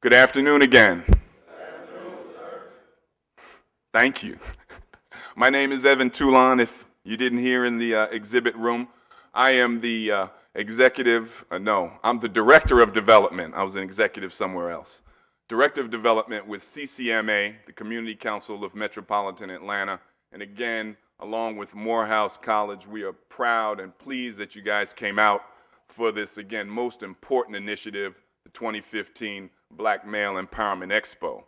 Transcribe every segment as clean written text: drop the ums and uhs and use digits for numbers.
Good afternoon again. Thank you. My name is Evan Toulon. If you didn't hear in the exhibit room, I am the I'm the Director of Development. I was an executive somewhere else. Director of Development with CCMA, the Community Council of Metropolitan Atlanta. And again, along with Morehouse College, we are proud and pleased that you guys came out for this, again, most important initiative, the 2015 Black Male Empowerment Expo.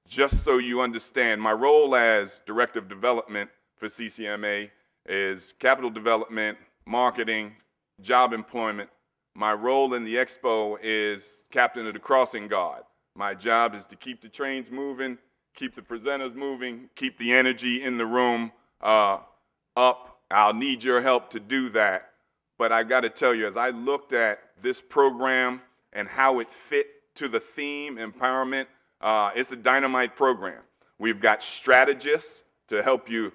Just so you understand, my role as Director of Development for CCMA is capital development, marketing, job employment. My role in the expo is captain of the crossing guard. My job is to keep the trains moving, keep the presenters moving, keep the energy in the room up. I'll need your help to do that. But I got to tell you, as I looked at this program and how it fit to the theme, empowerment, it's a dynamite program. We've got strategists to help you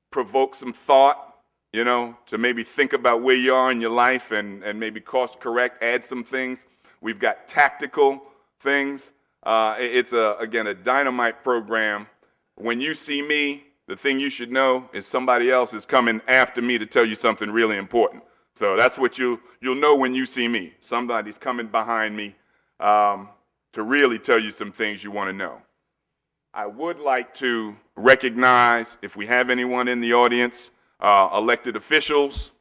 provoke some thought, to maybe think about where you are in your life and maybe course correct, add some things. We've got tactical things. It's, again, a dynamite program. When you see me, the thing you should know is somebody else is coming after me to tell you something really important. So that's what you'll know when you see me. Somebody's coming behind me to really tell you some things you want to know. I would like to recognize, if we have anyone in the audience, elected officials,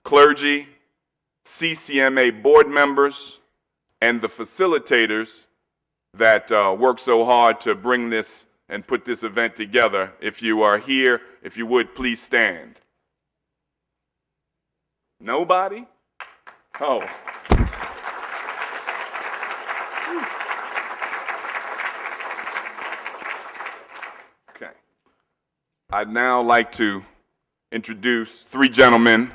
clergy, CCMA board members, and the facilitators that work so hard to bring this and put this event together. If you are here, if you would, please stand. Nobody? Oh. Okay. I'd now like to introduce three gentlemen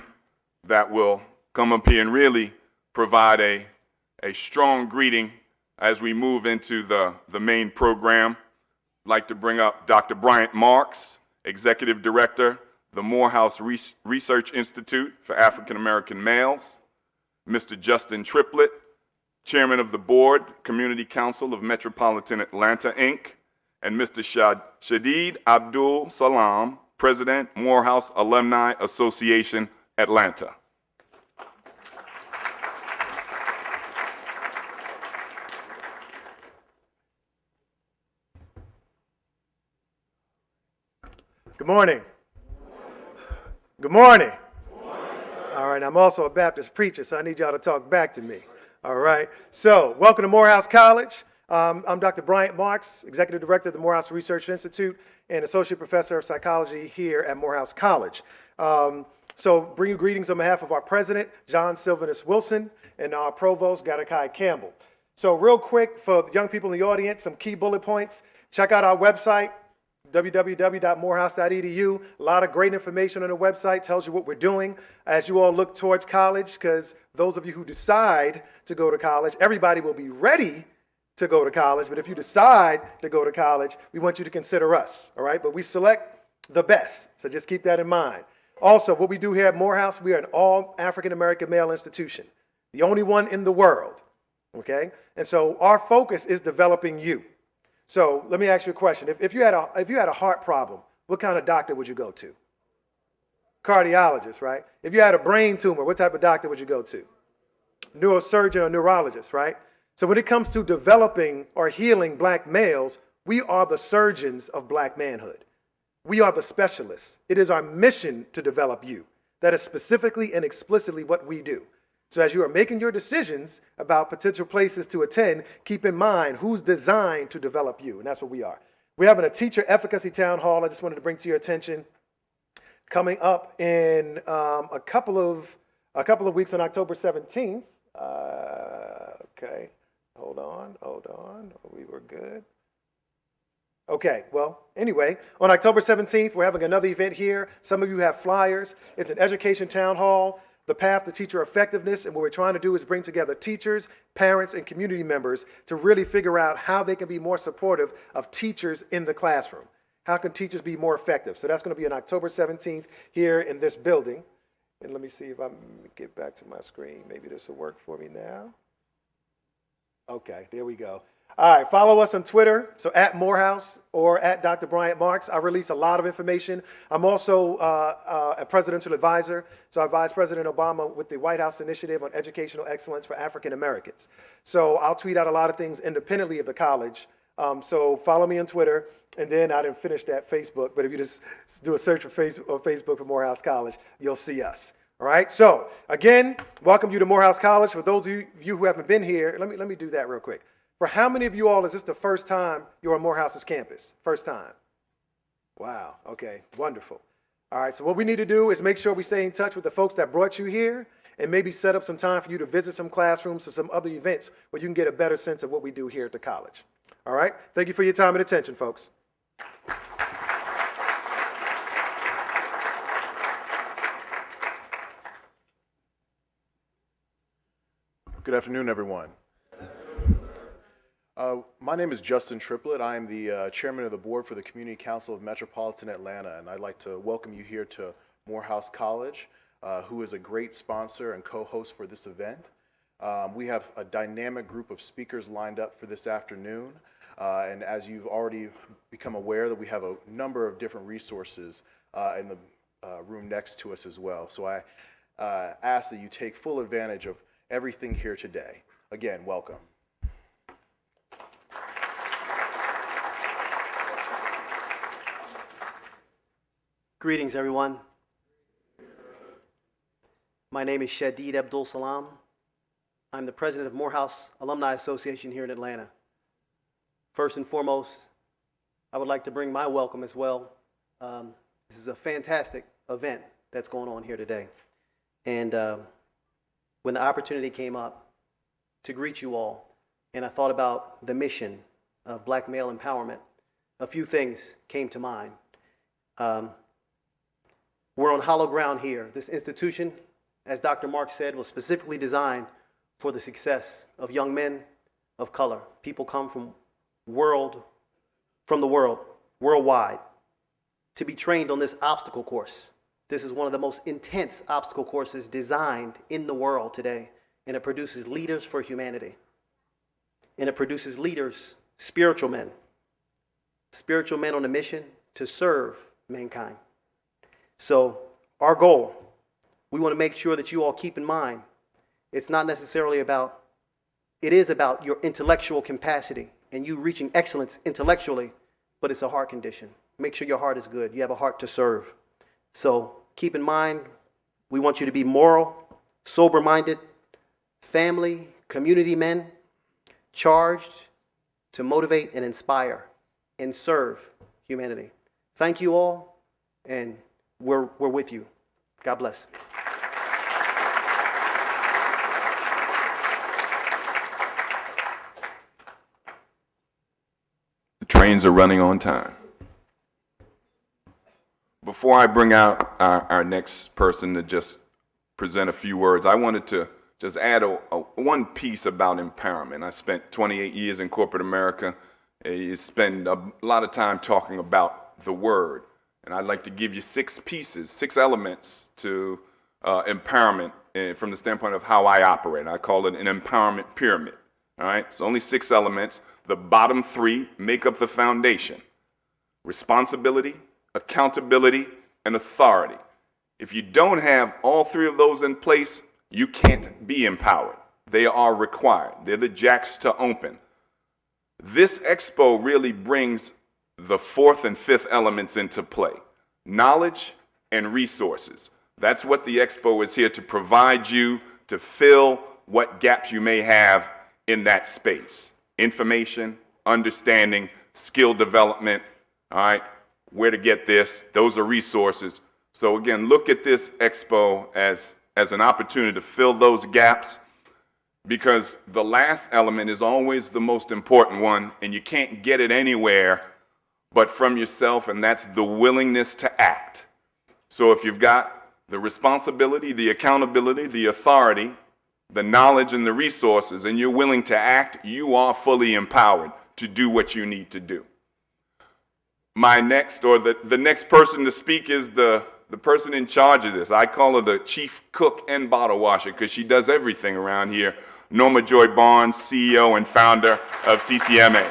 that will come up here and really provide a strong greeting as we move into the main program. I'd like to bring up Dr. Bryant Marks, Executive Director, the Morehouse Research Institute for African American Males, Mr. Justin Triplett, Chairman of the Board, Community Council of Metropolitan Atlanta, Inc., and Mr. Shadid Abdul Salam, President, Morehouse Alumni Association, Atlanta. Good morning. Good morning. Good morning. All right, I'm also a Baptist preacher, so I need y'all to talk back to me. All right, so welcome to Morehouse College. I'm Dr. Bryant Marks, Executive Director of the Morehouse Research Institute and Associate Professor of Psychology here at Morehouse College. So bring you greetings on behalf of our President, John Sylvanus Wilson, and our Provost, Gadakai Campbell. So real quick, for the young people in the audience, some key bullet points. Check out our website, www.morehouse.edu. A lot of great information on the website, tells you what we're doing as you all look towards college, because those of you who decide to go to college, everybody will be ready to go to college, but if you decide to go to college, we want you to consider us, all right? But we select the best, so just keep that in mind. Also, what we do here at Morehouse, we are an all African American male institution, the only one in the world, okay? And so our focus is developing you. So let me ask you a question. If you had a heart problem, what kind of doctor would you go to? Cardiologist, right? If you had a brain tumor, what type of doctor would you go to? Neurosurgeon or neurologist, right? So when it comes to developing or healing black males, we are the surgeons of black manhood. We are the specialists. It is our mission to develop you. That is specifically and explicitly what we do. So as you are making your decisions about potential places to attend, keep in mind who's designed to develop you, and that's what we are. We're having a teacher efficacy town hall I just wanted to bring to your attention coming up in a couple of weeks on October 17th. Okay, hold on, we were good. Okay, well, anyway, on October 17th, we're having another event here. Some of you have flyers. It's an education town hall. The path to teacher effectiveness, and what we're trying to do is bring together teachers, parents, and community members to really figure out how they can be more supportive of teachers in the classroom. How can teachers be more effective? So that's going to be on October 17th here in this building. And let me see if I get back to my screen. Maybe this will work for me now. Okay, there we go. All right, follow us on Twitter, so at Morehouse or at Dr. Bryant Marks. I release a lot of information. I'm also a presidential advisor, so I advise President Obama with the White House Initiative on Educational Excellence for African Americans. So I'll tweet out a lot of things independently of the college. So follow me on Twitter, and then I didn't finish that Facebook, but if you just do a search for Facebook for Morehouse College, you'll see us. All right, so again, welcome you to Morehouse College. For those of you who haven't been here, let me do that real quick. For how many of you all is this the first time you're on Morehouse's campus? First time? Wow, okay, wonderful. All right, so what we need to do is make sure we stay in touch with the folks that brought you here and maybe set up some time for you to visit some classrooms or some other events where you can get a better sense of what we do here at the college. All right, thank you for your time and attention, folks. Good afternoon, everyone. My name is Justin Triplett. I am the chairman of the board for the Community Council of Metropolitan Atlanta, and I'd like to welcome you here to Morehouse College, who is a great sponsor and co-host for this event. We have a dynamic group of speakers lined up for this afternoon, and as you've already become aware, that we have a number of different resources in the room next to us as well. So I ask that you take full advantage of everything here today. Again, welcome. Greetings, everyone. My name is Shadid Abdul Salam. I'm the president of Morehouse Alumni Association here in Atlanta. First and foremost, I would like to bring my welcome as well. This is a fantastic event that's going on here today. And when the opportunity came up to greet you all, and I thought about the mission of Black male empowerment, a few things came to mind. We're on hollow ground here. This institution, as Dr. Mark said, was specifically designed for the success of young men of color. People come from the world, worldwide, to be trained on this obstacle course. This is one of the most intense obstacle courses designed in the world today, and it produces leaders for humanity. And it produces leaders, spiritual men on a mission to serve mankind. So our goal, we want to make sure that you all keep in mind, it's not necessarily about, it is about your intellectual capacity and you reaching excellence intellectually, but it's a heart condition. Make sure your heart is good. You have a heart to serve. So keep in mind, we want you to be moral, sober-minded, family, community men, charged to motivate and inspire and serve humanity. Thank you all, and we're with you. God bless. The trains are running on time. Before I bring out our next person to just present a few words, I wanted to just add one piece about empowerment. I spent 28 years in corporate America. You spend a lot of time talking about the word. And I'd like to give you 6 pieces, 6 elements to empowerment from the standpoint of how I operate. I call it an empowerment pyramid. All right, it's only 6 elements. The bottom 3 make up the foundation: responsibility, accountability, and authority. If you don't have all 3 of those in place, you can't be empowered. They are required. They're the jacks to open. This expo really brings the 4th and 5th elements into play: knowledge and resources. That's what the expo is here to provide you, to fill what gaps you may have in that space. Information, understanding, skill development, all right, where to get this, those are resources. So again, look at this expo as an opportunity to fill those gaps, because the last element is always the most important one, and you can't get it anywhere but from yourself, and that's the willingness to act. So if you've got the responsibility, the accountability, the authority, the knowledge and the resources, and you're willing to act, you are fully empowered to do what you need to do. My next, or the next person to speak is the person in charge of this. I call her the chief cook and bottle washer because she does everything around here. Norma Joy Barnes, CEO and founder of CCMA.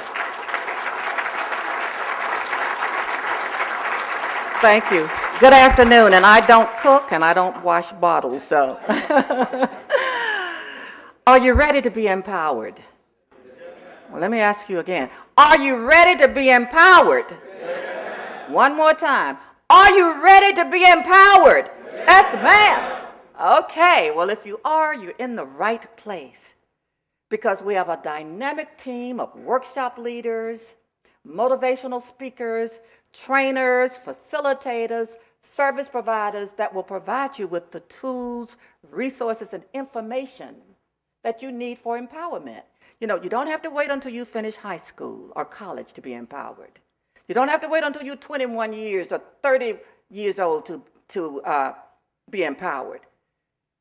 Thank you. Good afternoon, and I don't cook and I don't wash bottles, so. Are you ready to be empowered? Well, let me ask you again. Are you ready to be empowered? Yes. One more time. Are you ready to be empowered? Yes, ma'am. Okay, well, if you are, you're in the right place, because we have a dynamic team of workshop leaders, motivational speakers, trainers, facilitators, service providers that will provide you with the tools, resources, and information that you need for empowerment. You know, you don't have to wait until you finish high school or college to be empowered. You don't have to wait until you're 21 years or 30 years old to be empowered.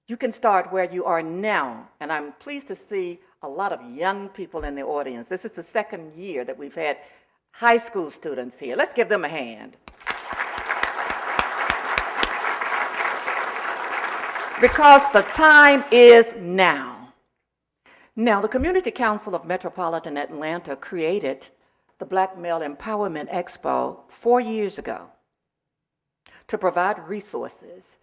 You can start where you are now, and I'm pleased to see a lot of young people in the audience. This is the second year that we've had high school students here. Let's give them a hand. Because the time is now. Now, the Community Council of Metropolitan Atlanta created the Black Male Empowerment Expo 4 years ago to provide resources,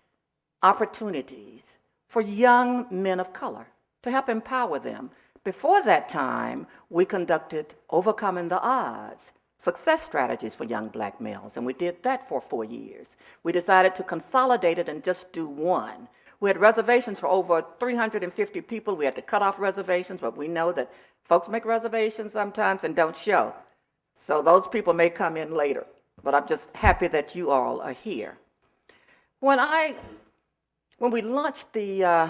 opportunities for young men of color to help empower them. Before that time, we conducted Overcoming the Odds, success strategies for young black males, and we did that for 4 years. We decided to consolidate it and just do one. We had reservations for over 350 people. We had to cut off reservations, but we know that folks make reservations sometimes and don't show. So those people may come in later, but I'm just happy that you all are here. When we launched the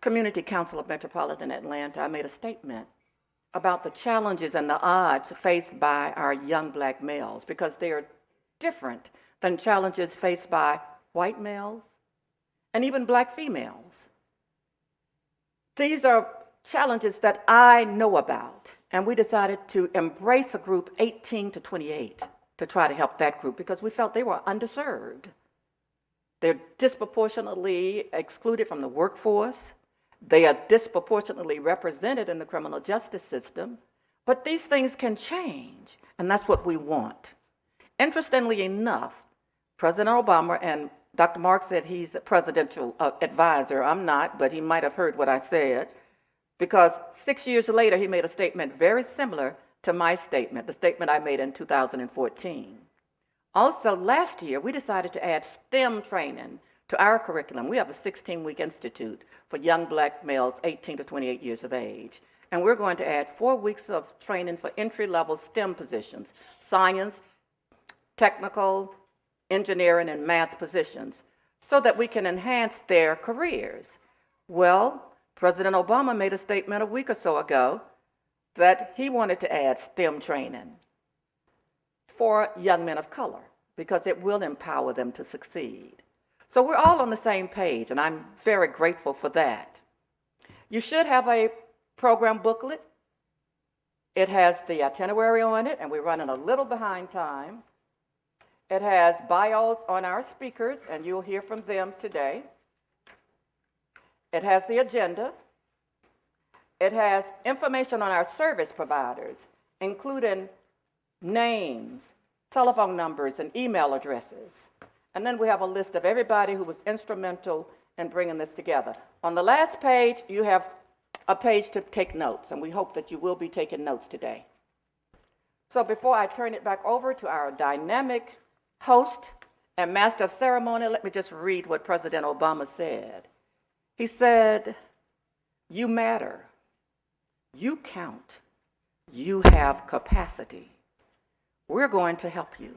Community Council of Metropolitan Atlanta, I made a statement about the challenges and the odds faced by our young black males, because they are different than challenges faced by white males and even black females. These are challenges that I know about, and we decided to embrace a group 18 to 28 to try to help that group, because we felt they were underserved. They're disproportionately excluded from the workforce. They are disproportionately represented in the criminal justice system, but these things can change, and that's what we want. Interestingly enough, President Obama, and Dr. Mark said he's a presidential advisor. I'm not, but he might have heard what I said, because 6 years later, he made a statement very similar to my statement, the statement I made in 2014. Also, last year, we decided to add STEM training to our curriculum. We have a 16-week institute for young black males 18 to 28 years of age. And we're going to add 4 weeks of training for entry-level STEM positions, science, technical, engineering, and math positions, so that we can enhance their careers. Well, President Obama made a statement a week or so ago that he wanted to add STEM training for young men of color, because it will empower them to succeed. So we're all on the same page, and I'm very grateful for that. You should have a program booklet. It has the itinerary on it, and we're running a little behind time. It has bios on our speakers, and you'll hear from them today. It has the agenda. It has information on our service providers, including names, telephone numbers, and email addresses. And then we have a list of everybody who was instrumental in bringing this together. On the last page, you have a page to take notes, and we hope that you will be taking notes today. So before I turn it back over to our dynamic host and master of ceremony, let me just read what President Obama said. He said, "You matter, you count, you have capacity. We're going to help you."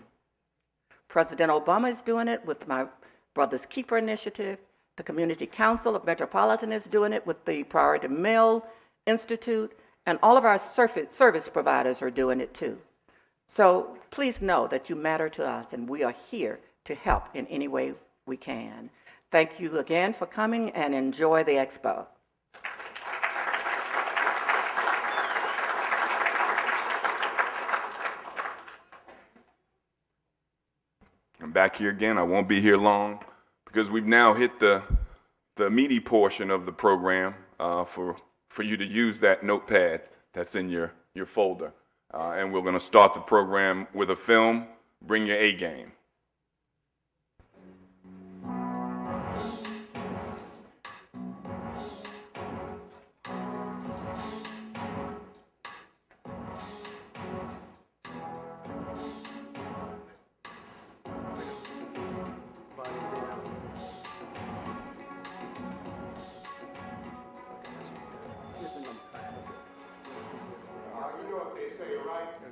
President Obama is doing it with my Brother's Keeper Initiative. The Community Council of Metropolitan is doing it with the Priority Mill Institute, and all of our service providers are doing it too. So please know that you matter to us, and we are here to help in any way we can. Thank you again for coming, and enjoy the expo. I'm back here again. I won't be here long, because we've now hit the meaty portion of the program for for you to use that notepad that's in your folder. And we're going to start the program with a film, Bring Your A Game.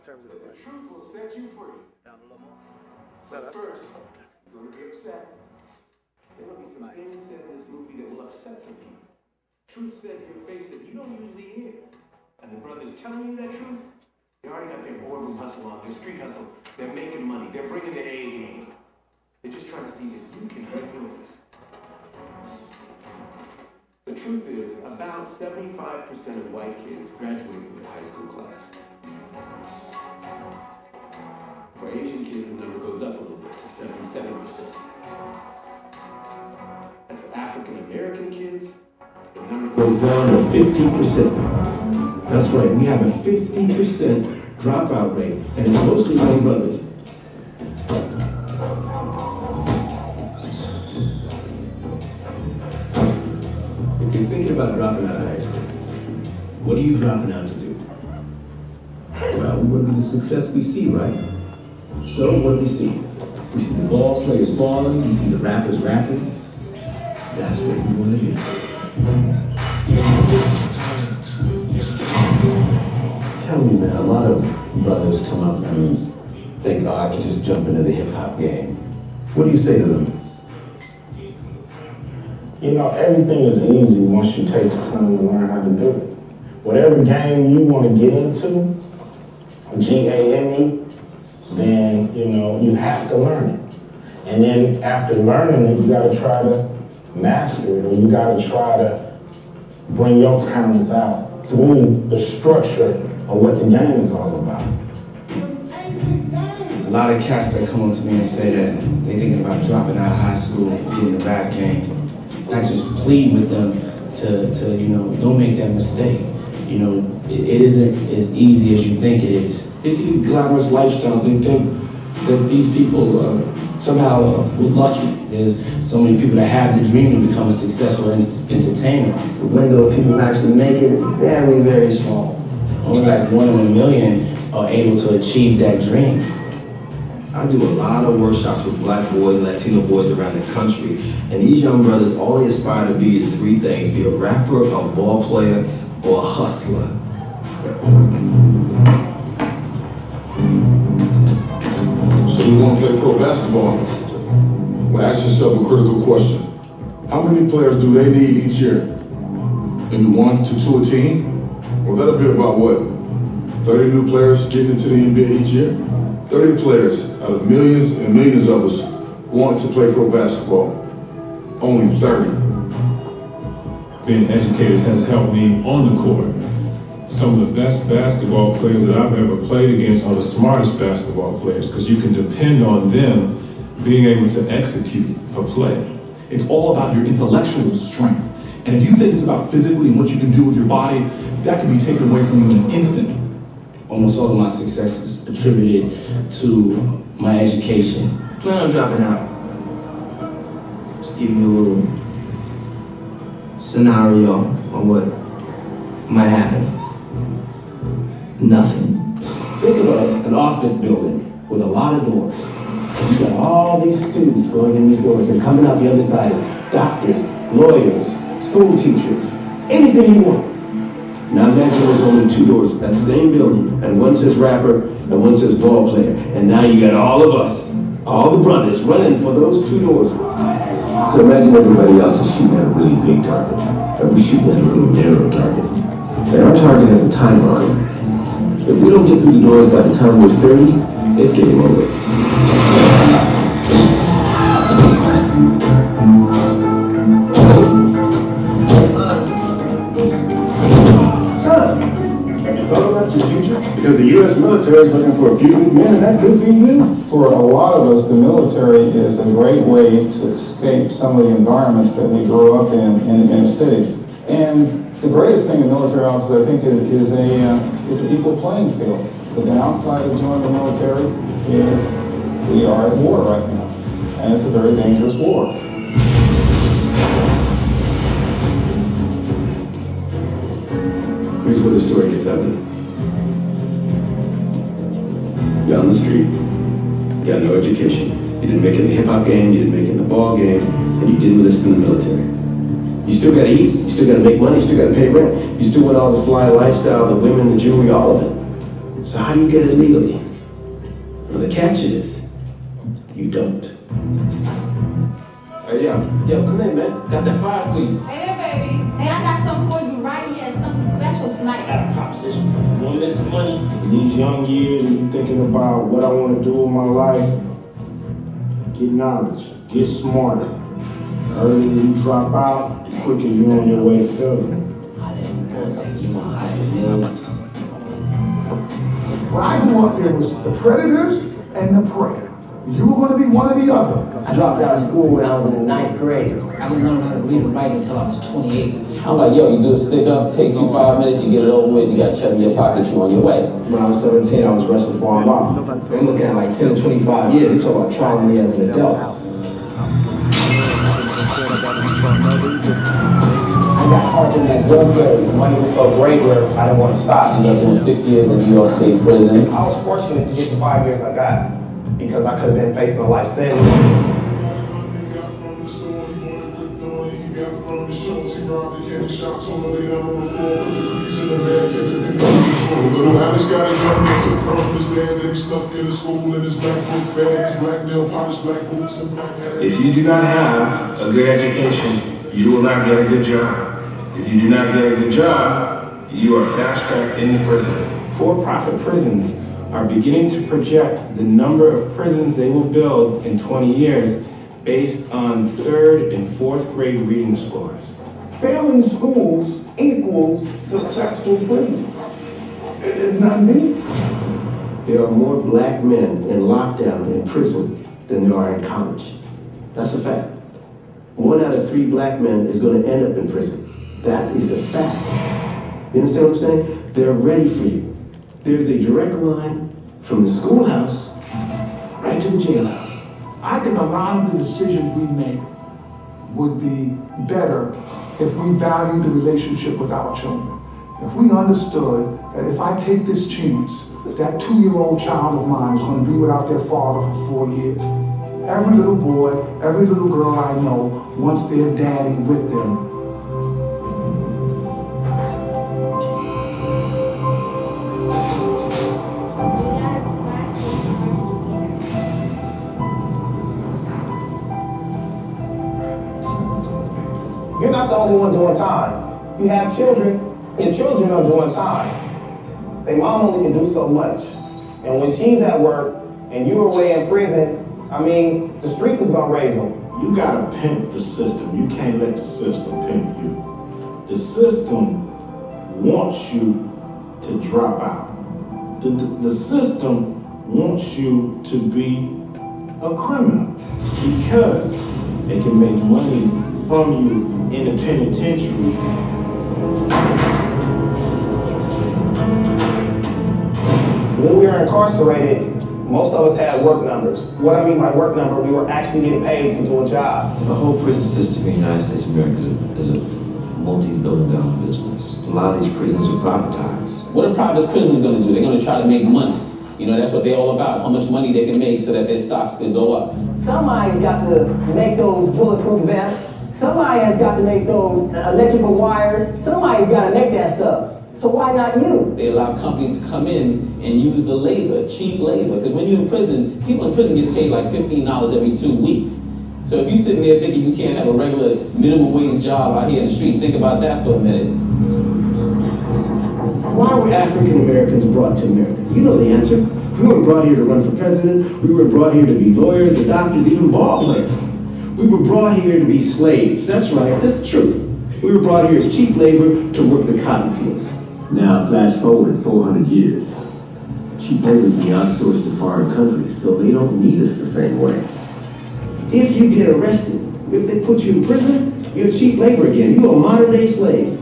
The truth will set you free. No, that's First, you're going to be upset. There will be some things said in this movie that will upset some people. Truth said in your face that you don't usually hear. And the brothers telling you that truth, they already got their boardroom hustle on, their street hustle. They're making money. They're bringing the A game. They're just trying to see if you can break yours. The truth is, about 75% of white kids graduate with a high school class. For Asian kids, the number goes up a little bit to 77%. And for African American kids, the number goes down to 50%. That's right, we have a 50% dropout rate, and it's mostly young brothers. If you're thinking about dropping out of high school, what are you dropping out to do? Well, we want to be the success we see, right? So what do we see? We see the ball players balling, we see the rappers rapping. That's what we want to do. Tell me, man, a lot of brothers come up and think, oh, I can just jump into the hip-hop game. What do you say to them? You know, everything is easy once you take the time to learn how to do it. Whatever game you want to get into, GAME, then, you know, you have to learn it. And then after learning it, you got to try to master it, or you got to try to bring your talents out through the structure of what the game is all about. A lot of cats that come up to me and say that they thinking about dropping out of high school, be in the rap game. I just plead with them to you know, don't make that mistake. You know, it isn't as easy as you think it is. They see these glamorous lifestyles, they think that these people somehow were lucky. There's so many people that have the dream to become a successful entertainer. The window of people who actually make it is very, very small. Only like 1 in a million are able to achieve that dream. I do a lot of workshops with black boys and Latino boys around the country, and these young brothers, all they aspire to be is 3 things: be a rapper, a ball player, or a hustler. So you want to play pro basketball? Well, ask yourself a critical question. How many players do they need each year? Maybe 1 to 2 a team? Well, that'll be about what? 30 new players getting into the NBA each year? 30 players out of millions and millions of us want to play pro basketball. Only 30. Being educated has helped me on the court. Some of the best basketball players that I've ever played against are the smartest basketball players, because you can depend on them being able to execute a play. It's all about your intellectual strength. And if you think it's about physically and what you can do with your body, that can be taken away from you in an instant. Almost all of my success is attributed to my education. Plan on dropping out. Just give you a little scenario on what might happen. Nothing. Think of an office building with a lot of doors. You got all these students going in these doors, and coming out the other side is doctors, lawyers, school teachers, anything you want. Now imagine there's only 2 doors at that same building, and one says rapper, and one says ball player. And now you got all of us, all the brothers, running for those 2 doors. So imagine everybody else is shooting at a really big target, and we're shooting at a little narrow target. And our target has a timer on it. If we don't get through the doors by the time we're 30, it's game over. Son, have you thought about your future? Because the U.S. military is looking for a few good men, and that could be you. For a lot of us, the military is a great way to escape some of the environments that we grew up in inner cities. And The greatest thing in military office, I think, is an equal playing field. The downside of joining the military is we are at war right now, and it's a very dangerous war. Here's where the story gets ugly. You're on the street, you got no education, you didn't make it in the hip-hop game, you didn't make it in the ball game, and you didn't enlist in the military. You still gotta eat, you still gotta make money, you still gotta pay rent, you still want all the fly lifestyle, the women, the jewelry, all of it. So how do you get it legally? Well, the catch is, you don't. Hey, yo, come in, man. Got that fire for you. Hey there, baby. Hey, I got something for you right here. Something special tonight. I got a proposition. You want to make some money? In these young years, when you're thinking about what I want to do with my life, get knowledge, get smarter. The earlier you drop out, the quicker you're on your way to failure. When I grew up, there was the predators and the prey. You were going to be one or the other. I dropped out of school when I was in the 9th grade. I didn't learn how to read and write until I was 28. I'm like, yo, you do a stick up, takes you 5 minutes, you get it over with, you got check in your pocket, you on your way. When I was 17, I was wrestling for armed robbery. I'm looking at like 10 to 25 years. They talk about trying me as an adult. I got caught in that drug trade. The money was so great where I didn't want to stop. You ended up doing 6 years in New York State prison. I was fortunate to get the 5 years I got because I could have been facing a life sentence. Little Alex got a gun that took from his dad that he stuck in his school in his black book bag, his black nail polish, black boots, and black hat. If you do not have a good education, you will not get a good job. If you do not get a good job, you are fast-tracked into prison. For-profit prisons are beginning to project the number of prisons they will build in 20 years based on 3rd and 4th grade reading scores. Failing schools equals successful prisons. It is not me. There are more black men in lockdown in prison than there are in college. That's a fact. 1 out of 3 black men is going to end up in prison. That is a fact. You understand what I'm saying? They're ready for you. There's a direct line from the schoolhouse right to the jailhouse. I think a lot of the decisions we make would be better if we valued the relationship with our children. If we understood that if I take this chance, that 2-year-old child of mine is going to be without their father for 4 years. Every little boy, every little girl I know wants their daddy with them. You're not the only one doing time. You have children, your children are doing time. Their mom only can do so much. And when she's at work and you're away in prison, I mean, the streets is gonna raise them. You gotta pimp the system. You can't let the system pimp you. The system wants you to drop out. The system wants you to be a criminal because they can make money from you in the penitentiary. When we were incarcerated, most of us had work numbers. What I mean by work number, we were actually getting paid to do a job. The whole prison system in the United States of America is a multi-billion-dollar business. A lot of these prisons are privatized. What are private prisons going to do? They're going to try to make money. You know, that's what they're all about, how much money they can make so that their stocks can go up. Somebody's got to make those bulletproof vests. Somebody has got to make those electrical wires. Somebody's got to make that stuff. So why not you? They allow companies to come in and use the labor, cheap labor. Because when you're in prison, people in prison get paid like $15 every 2 weeks. So if you're sitting there thinking you can't have a regular minimum wage job out here in the street, think about that for a minute. Why were African Americans brought to America? You know the answer. We weren't brought here to run for president. We were brought here to be lawyers and doctors, even ball players. We were brought here to be slaves. That's right, that's the truth. We were brought here as cheap labor to work the cotton fields. Now, flash forward 400 years. Cheap labor is being outsourced to foreign countries, so they don't need us the same way. If you get arrested, if they put you in prison, you're cheap labor again. You're a modern day slave.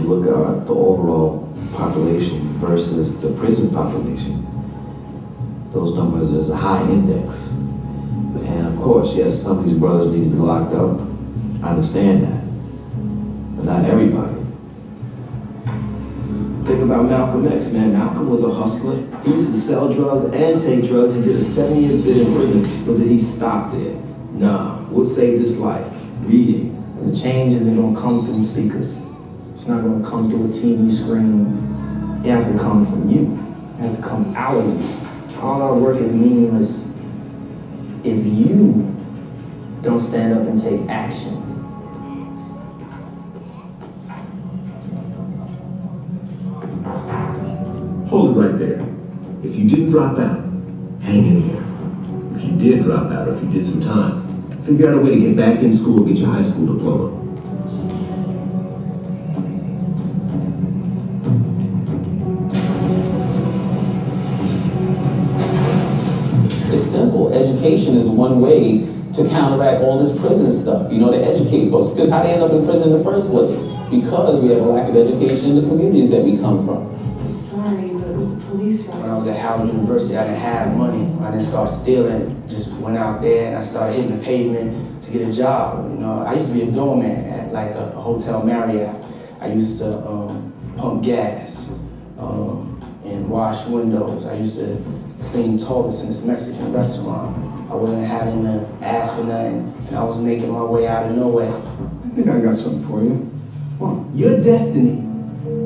look at the overall population versus the prison population, those numbers is a high index. And of course, yes, some of these brothers need to be locked up. I understand that, but not everybody. Think about Malcolm X, man. Malcolm was a hustler. He used to sell drugs and take drugs. He did a 7-year bid in prison, but did he stop there? Nah. What saved his life? Reading. The change isn't going to come through speakers. It's not going to come through a TV screen. It has to come from you. It has to come out of you. All our work is meaningless if you don't stand up and take action. Hold it right there. If you didn't drop out, hang in here. If you did drop out, or if you did some time, figure out a way to get back in school, get your high school diploma. It's simple. Education is one way to counteract all this prison stuff, you know, to educate folks. Because how they end up in prison in the first place? Because we have a lack of education in the communities that we come from. I'm so sorry, but with the police right When I was at Howard University, I didn't have money. I didn't start stealing. Just went out there and I started hitting the pavement to get a job. You know, I used to be a doorman at like a Hotel Marriott. I used to pump gas and wash windows. I used to clean toilets in this Mexican restaurant. I wasn't having to ask for nothing, and I was making my way out of nowhere. I think I got something for you. Come on. Your destiny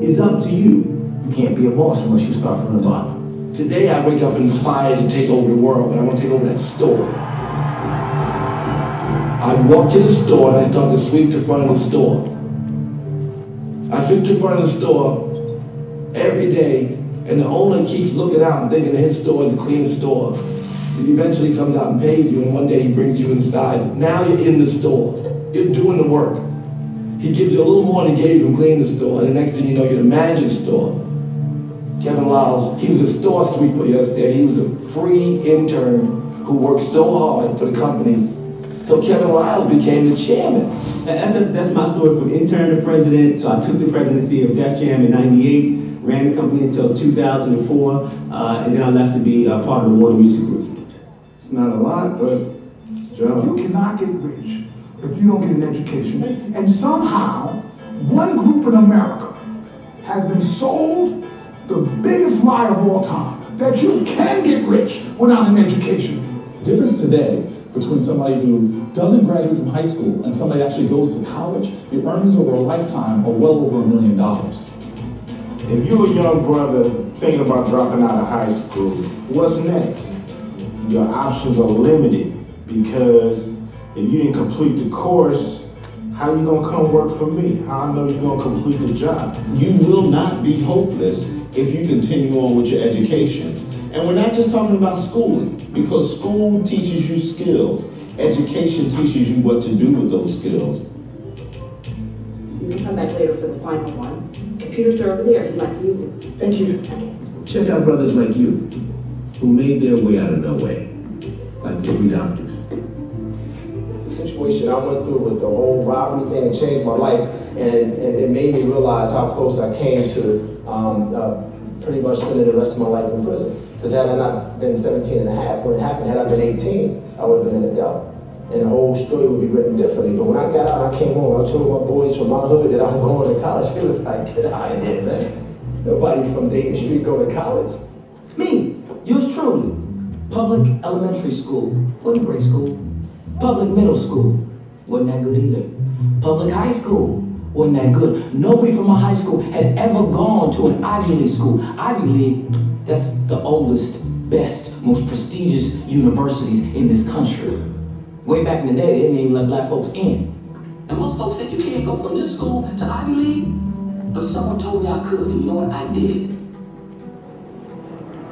is up to you. You can't be a boss unless you start from the bottom. Today I wake up inspired to take over the world, but I want to take over that store. I walk to the store and I start to sweep the front of the store. I sweep the front of the store every day, and the owner keeps looking out and thinking that his store is a clean store. He eventually comes out and pays you, and one day he brings you inside. Now you're in the store. You're doing the work. He gives you a little more than he gave you to clean the store, and the next thing you know, you're the manager of the store. Kevin Lyles, he was a store sweeper, you understand? He was a free intern who worked so hard for the company. So Kevin Lyles became the chairman. That's my story from intern to president. So I took the presidency of Def Jam in '98, ran the company until 2004, and then I left to be part of the Warner Music Group. It's not a lot, but it's a job. You cannot get rich if you don't get an education. And somehow, one group in America has been sold the biggest lie of all time, that you can get rich without an education. The difference today between somebody who doesn't graduate from high school and somebody that actually goes to college, the earnings over a lifetime are well over $1 million. If you're a young brother thinking about dropping out of high school, what's next? Your options are limited because if you didn't complete the course, how you gonna come work for me? How I know you're gonna complete the job? You will not be hopeless if you continue on with your education. And we're not just talking about schooling, because school teaches you skills. Education teaches you what to do with those skills. You can come back later for the final one. Computers are over there if you'd like to use it. Thank you. Check out brothers like you, who made their way out of no way, like the 3 doctors. The situation I went through with the whole robbery thing changed my life, and it made me realize how close I came to pretty much spending the rest of my life in prison. Because had I not been 17 and a half when it happened, had I been 18, I would have been an adult. And the whole story would be written differently. But when I got out, I came home, I told my boys from my hood that I'm going to college. They was like, get out of here, man. Nobody from Dayton Street go to college. Me, yours truly. Public elementary school, wasn't a great school. Public middle school, wasn't that good either. Public high school, wasn't that good. Nobody from my high school had ever gone to an Ivy League school. Ivy League, that's the oldest, best, most prestigious universities in this country. Way back in the day, they didn't even let black folks in. And most folks said you can't go from this school to Ivy League, but someone told me I could, and you know what, I did.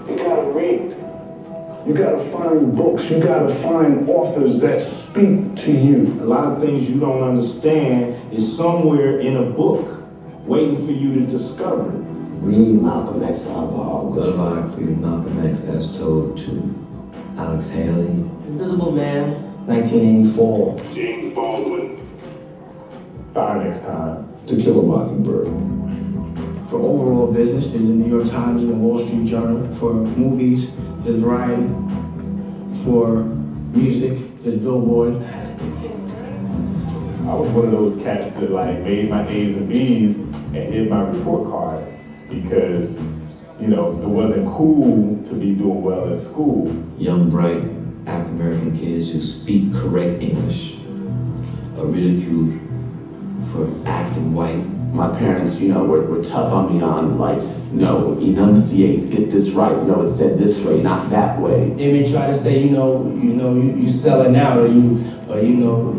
You gotta read. You gotta find books. You gotta find authors that speak to you. A lot of things you don't understand is somewhere in a book waiting for you to discover it. Read Malcolm X autobiography. The biography of Malcolm X as told to Alex Haley. Invisible Man, 1984. James Baldwin. Fire next time. To Kill a Mockingbird. For overall business, there's the New York Times and the Wall Street Journal. For movies, there's Variety. For music, there's Billboard. I was one of those cats that like made my A's and B's and hid my report card because, you know, it wasn't cool to be doing well at school. Young, bright African-American kids who speak correct English are ridiculed for acting white. My parents, you know, were tough on me on like, no, enunciate, get this right. No, it's said this way, not that way. They may try to say, you selling out, or you know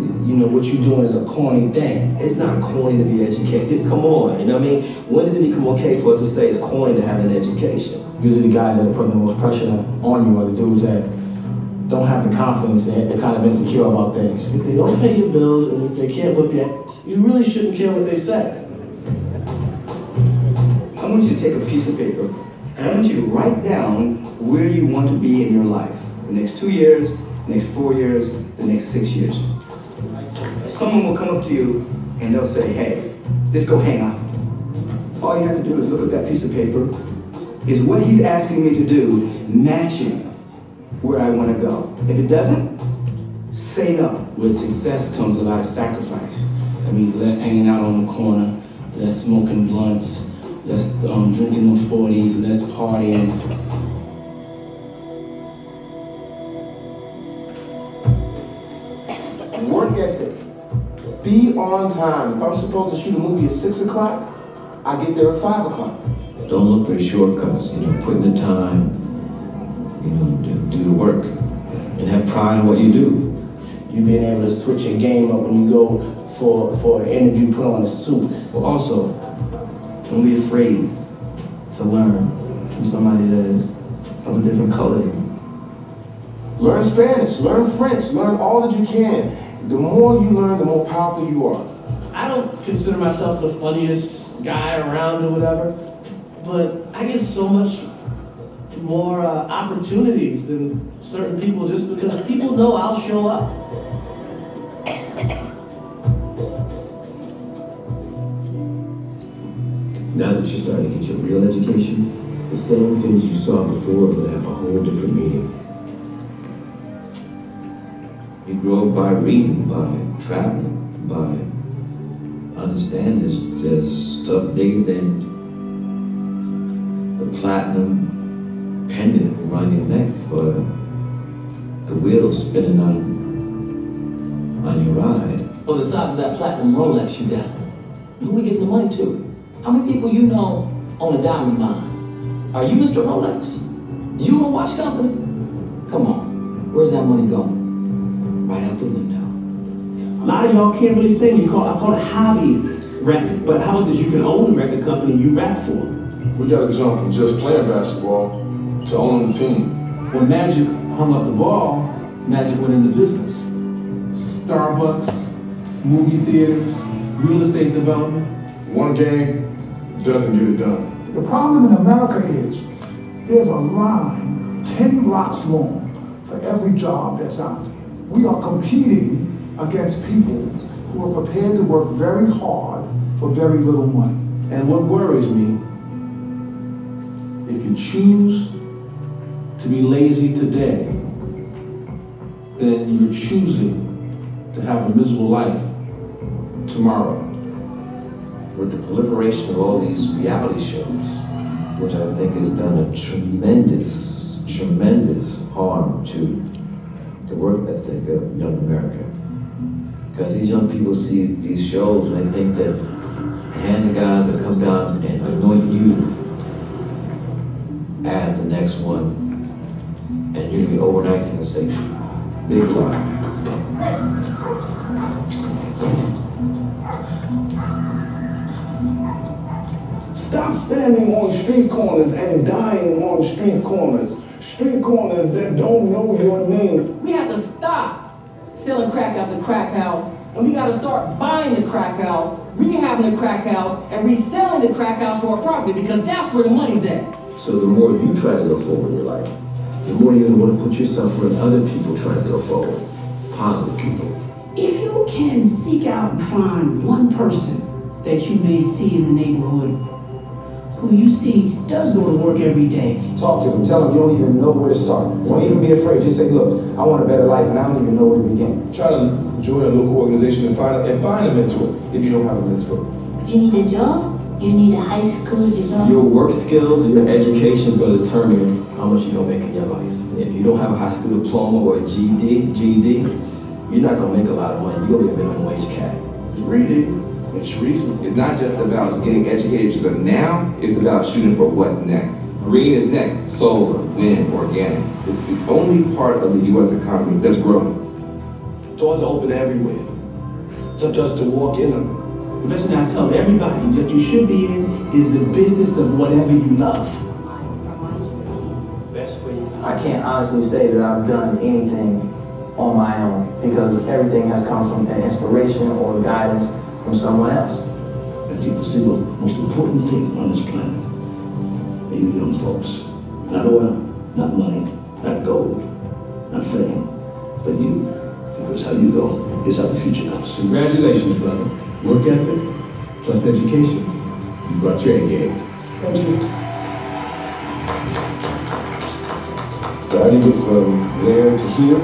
what you're doing is a corny thing. It's not corny to be educated. Come on, you know what I mean? When did it become okay for us to say it's corny to have an education? Usually the guys that are putting the most pressure on you are the dudes that don't have the confidence and they're kind of insecure about things. If they don't pay your bills and if they can't whip you, you really shouldn't care what they say. I want you to take a piece of paper and I want you to write down where you want to be in your life. The next 2 years, the next 4 years, the next 6 years. Someone will come up to you and they'll say, hey, let's go hang out. All you have to do is look at that piece of paper. Is what he's asking me to do matching where I want to go? If it doesn't, say no. With success comes a lot of sacrifice. That means less hanging out on the corner, less smoking blunts, less drinking them 40s, less partying. Work ethic. Be on time. If I'm supposed to shoot a movie at 6 o'clock, I get there at 5 o'clock. Don't look for shortcuts, put in the time, do the work, and have pride in what you do. You being able to switch your game up when you go for an interview, put on a suit. But also, don't be afraid to learn from somebody that is of a different color than you. Learn Spanish, learn French, learn all that you can. The more you learn, the more powerful you are. I don't consider myself the funniest guy around or whatever, but I get so much more opportunities than certain people just because people know I'll show up. Now that you're starting to get your real education, the same things you saw before are going to have a whole different meaning. You grow up by reading, by traveling, by understanding there's stuff bigger than the platinum pendant around your neck or the wheels spinning on your ride. Or the size of that platinum Rolex you got. Who we giving the money to? How many people you know own a diamond mine? Are you Mr. Rolex? You own a watch company? Come on, where's that money going? Right out the window. A lot of y'all can't really sing. I call it hobby rapping. But how about that you can own the record company you rap for? We gotta jump from just playing basketball to owning the team. When Magic hung up the ball, Magic went into business. Starbucks, movie theaters, real estate development. One game doesn't get it done. The problem in America is there's a line 10 blocks long for every job that's out there. We are competing against people who are prepared to work very hard for very little money. And what worries me, if you choose to be lazy today, then you're choosing to have a miserable life tomorrow. With the proliferation of all these reality shows, which I think has done a tremendous harm to the work ethic of young America. Because these young people see these shows and they think that hand the guys that come down and anoint you as the next one, and you're gonna be overnight sensation. Big lie. Stop standing on street corners and dying on street corners. Street corners that don't know your name. We have to stop selling crack out the crack house, and we got to start buying the crack house, rehabbing the crack house, and reselling the crack house for a property, because that's where the money's at. So the more you try to go forward in your life, the more you're going to want to put yourself where other people try to go forward. Positive people. If you can seek out and find one person that you may see in the neighborhood who you see does go to work every day. Talk to them. Tell them you don't even know where to start. Don't even be afraid. Just say, look, I want a better life, and I don't even know where to begin. Try to join a local organization and find a mentor if you don't have a mentor. If you need a job, you need a high school diploma. Your work skills and your education is going to determine how much you're going to make in your life. If you don't have a high school diploma or a GED, you're not going to make a lot of money. You're going to be a minimum wage cat. Reading, it's reasonable. It's not just about getting educated to the now, it's about shooting for what's next. Green is next, solar, wind, organic. It's the only part of the U.S. economy that's growing. Doors are open everywhere. It's up to us to walk in them. The best thing I tell everybody that you should be in is the business of whatever you love. Best way. I can't honestly say that I've done anything on my own because everything has come from an inspiration or guidance from someone else. That you pursue the most important thing on this planet. And you young folks. Not oil, not money, not gold, not fame, but you. Because how you go is how the future goes. Congratulations, brother. Work ethic plus education. You brought your A game. Thank you. So how do you get from there to here?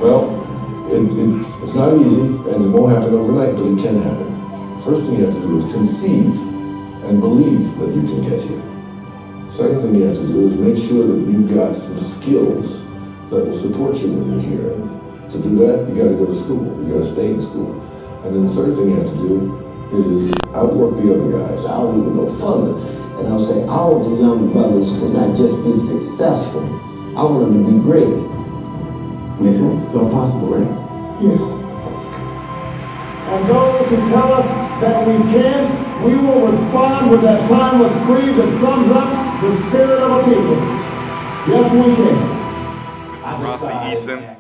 Well, it's not easy, and it won't happen overnight, but it can happen. First thing you have to do is conceive and believe that you can get here. Second thing you have to do is make sure that you've got some skills that will support you when you're here. And to do that, you got to go to school. You got to stay in school. And then the third thing you have to do is outwork the other guys. I'll even go further, and I'll say, I want the young brothers to not just be successful, I want them to be great. Makes sense? It's all possible, right? Yes. And those who tell us that we can't, we will respond with that timeless creed that sums up the spirit of a people. Yes, we can. Mr. Rossi Eason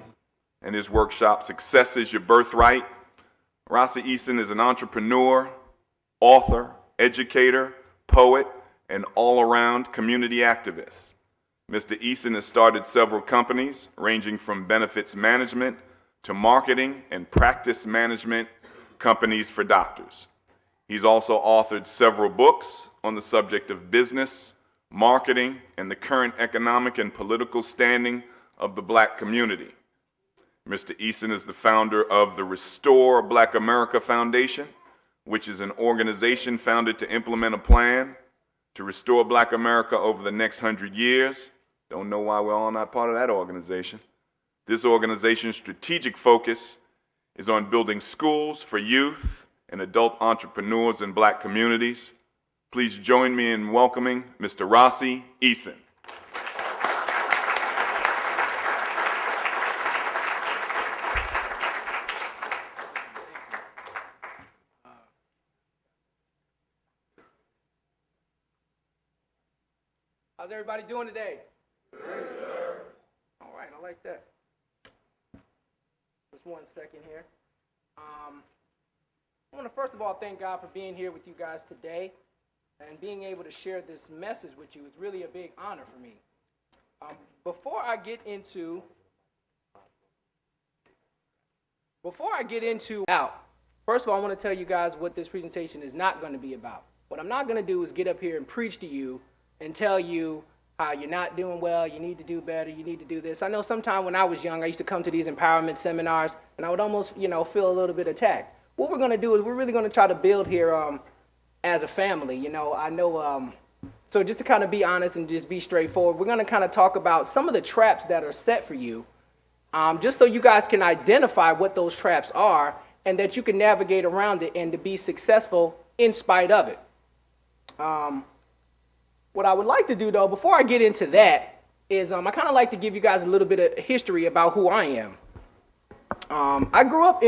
and his workshop, Success is Your Birthright. Rossi Eason is an entrepreneur, author, educator, poet, and all-around community activist. Mr. Eason has started several companies ranging from benefits management to marketing and practice management companies for doctors. He's also authored several books on the subject of business, marketing, and the current economic and political standing of the Black community. Mr. Eason is the founder of the Restore Black America Foundation, which is an organization founded to implement a plan to restore Black America over the next 100 years. Don't know why we're all not part of that organization. This organization's strategic focus is on building schools for youth and adult entrepreneurs in Black communities. Please join me in welcoming Mr. Rossi Eason. How's everybody doing today? Great, sir. All right, I like that. Just 1 second here. I want to first of all thank God for being here with you guys today and being able to share this message with you. It's really a big honor for me. Before I get into first of all, I want to tell you guys what this presentation is not going to be about. What I'm not going to do is get up here and preach to you and tell you how you're not doing well, you need to do better, you need to do this. I know sometime when I was young, I used to come to these empowerment seminars, and I would almost, feel a little bit attacked. What we're going to do is we're really going to try to build here as a family. So just to kind of be honest and just be straightforward, we're going to kind of talk about some of the traps that are set for you, just so you guys can identify what those traps are and that you can navigate around it and to be successful in spite of it. What I would like to do, though, before I get into that, is I kind of like to give you guys a little bit of history about who I am. I grew up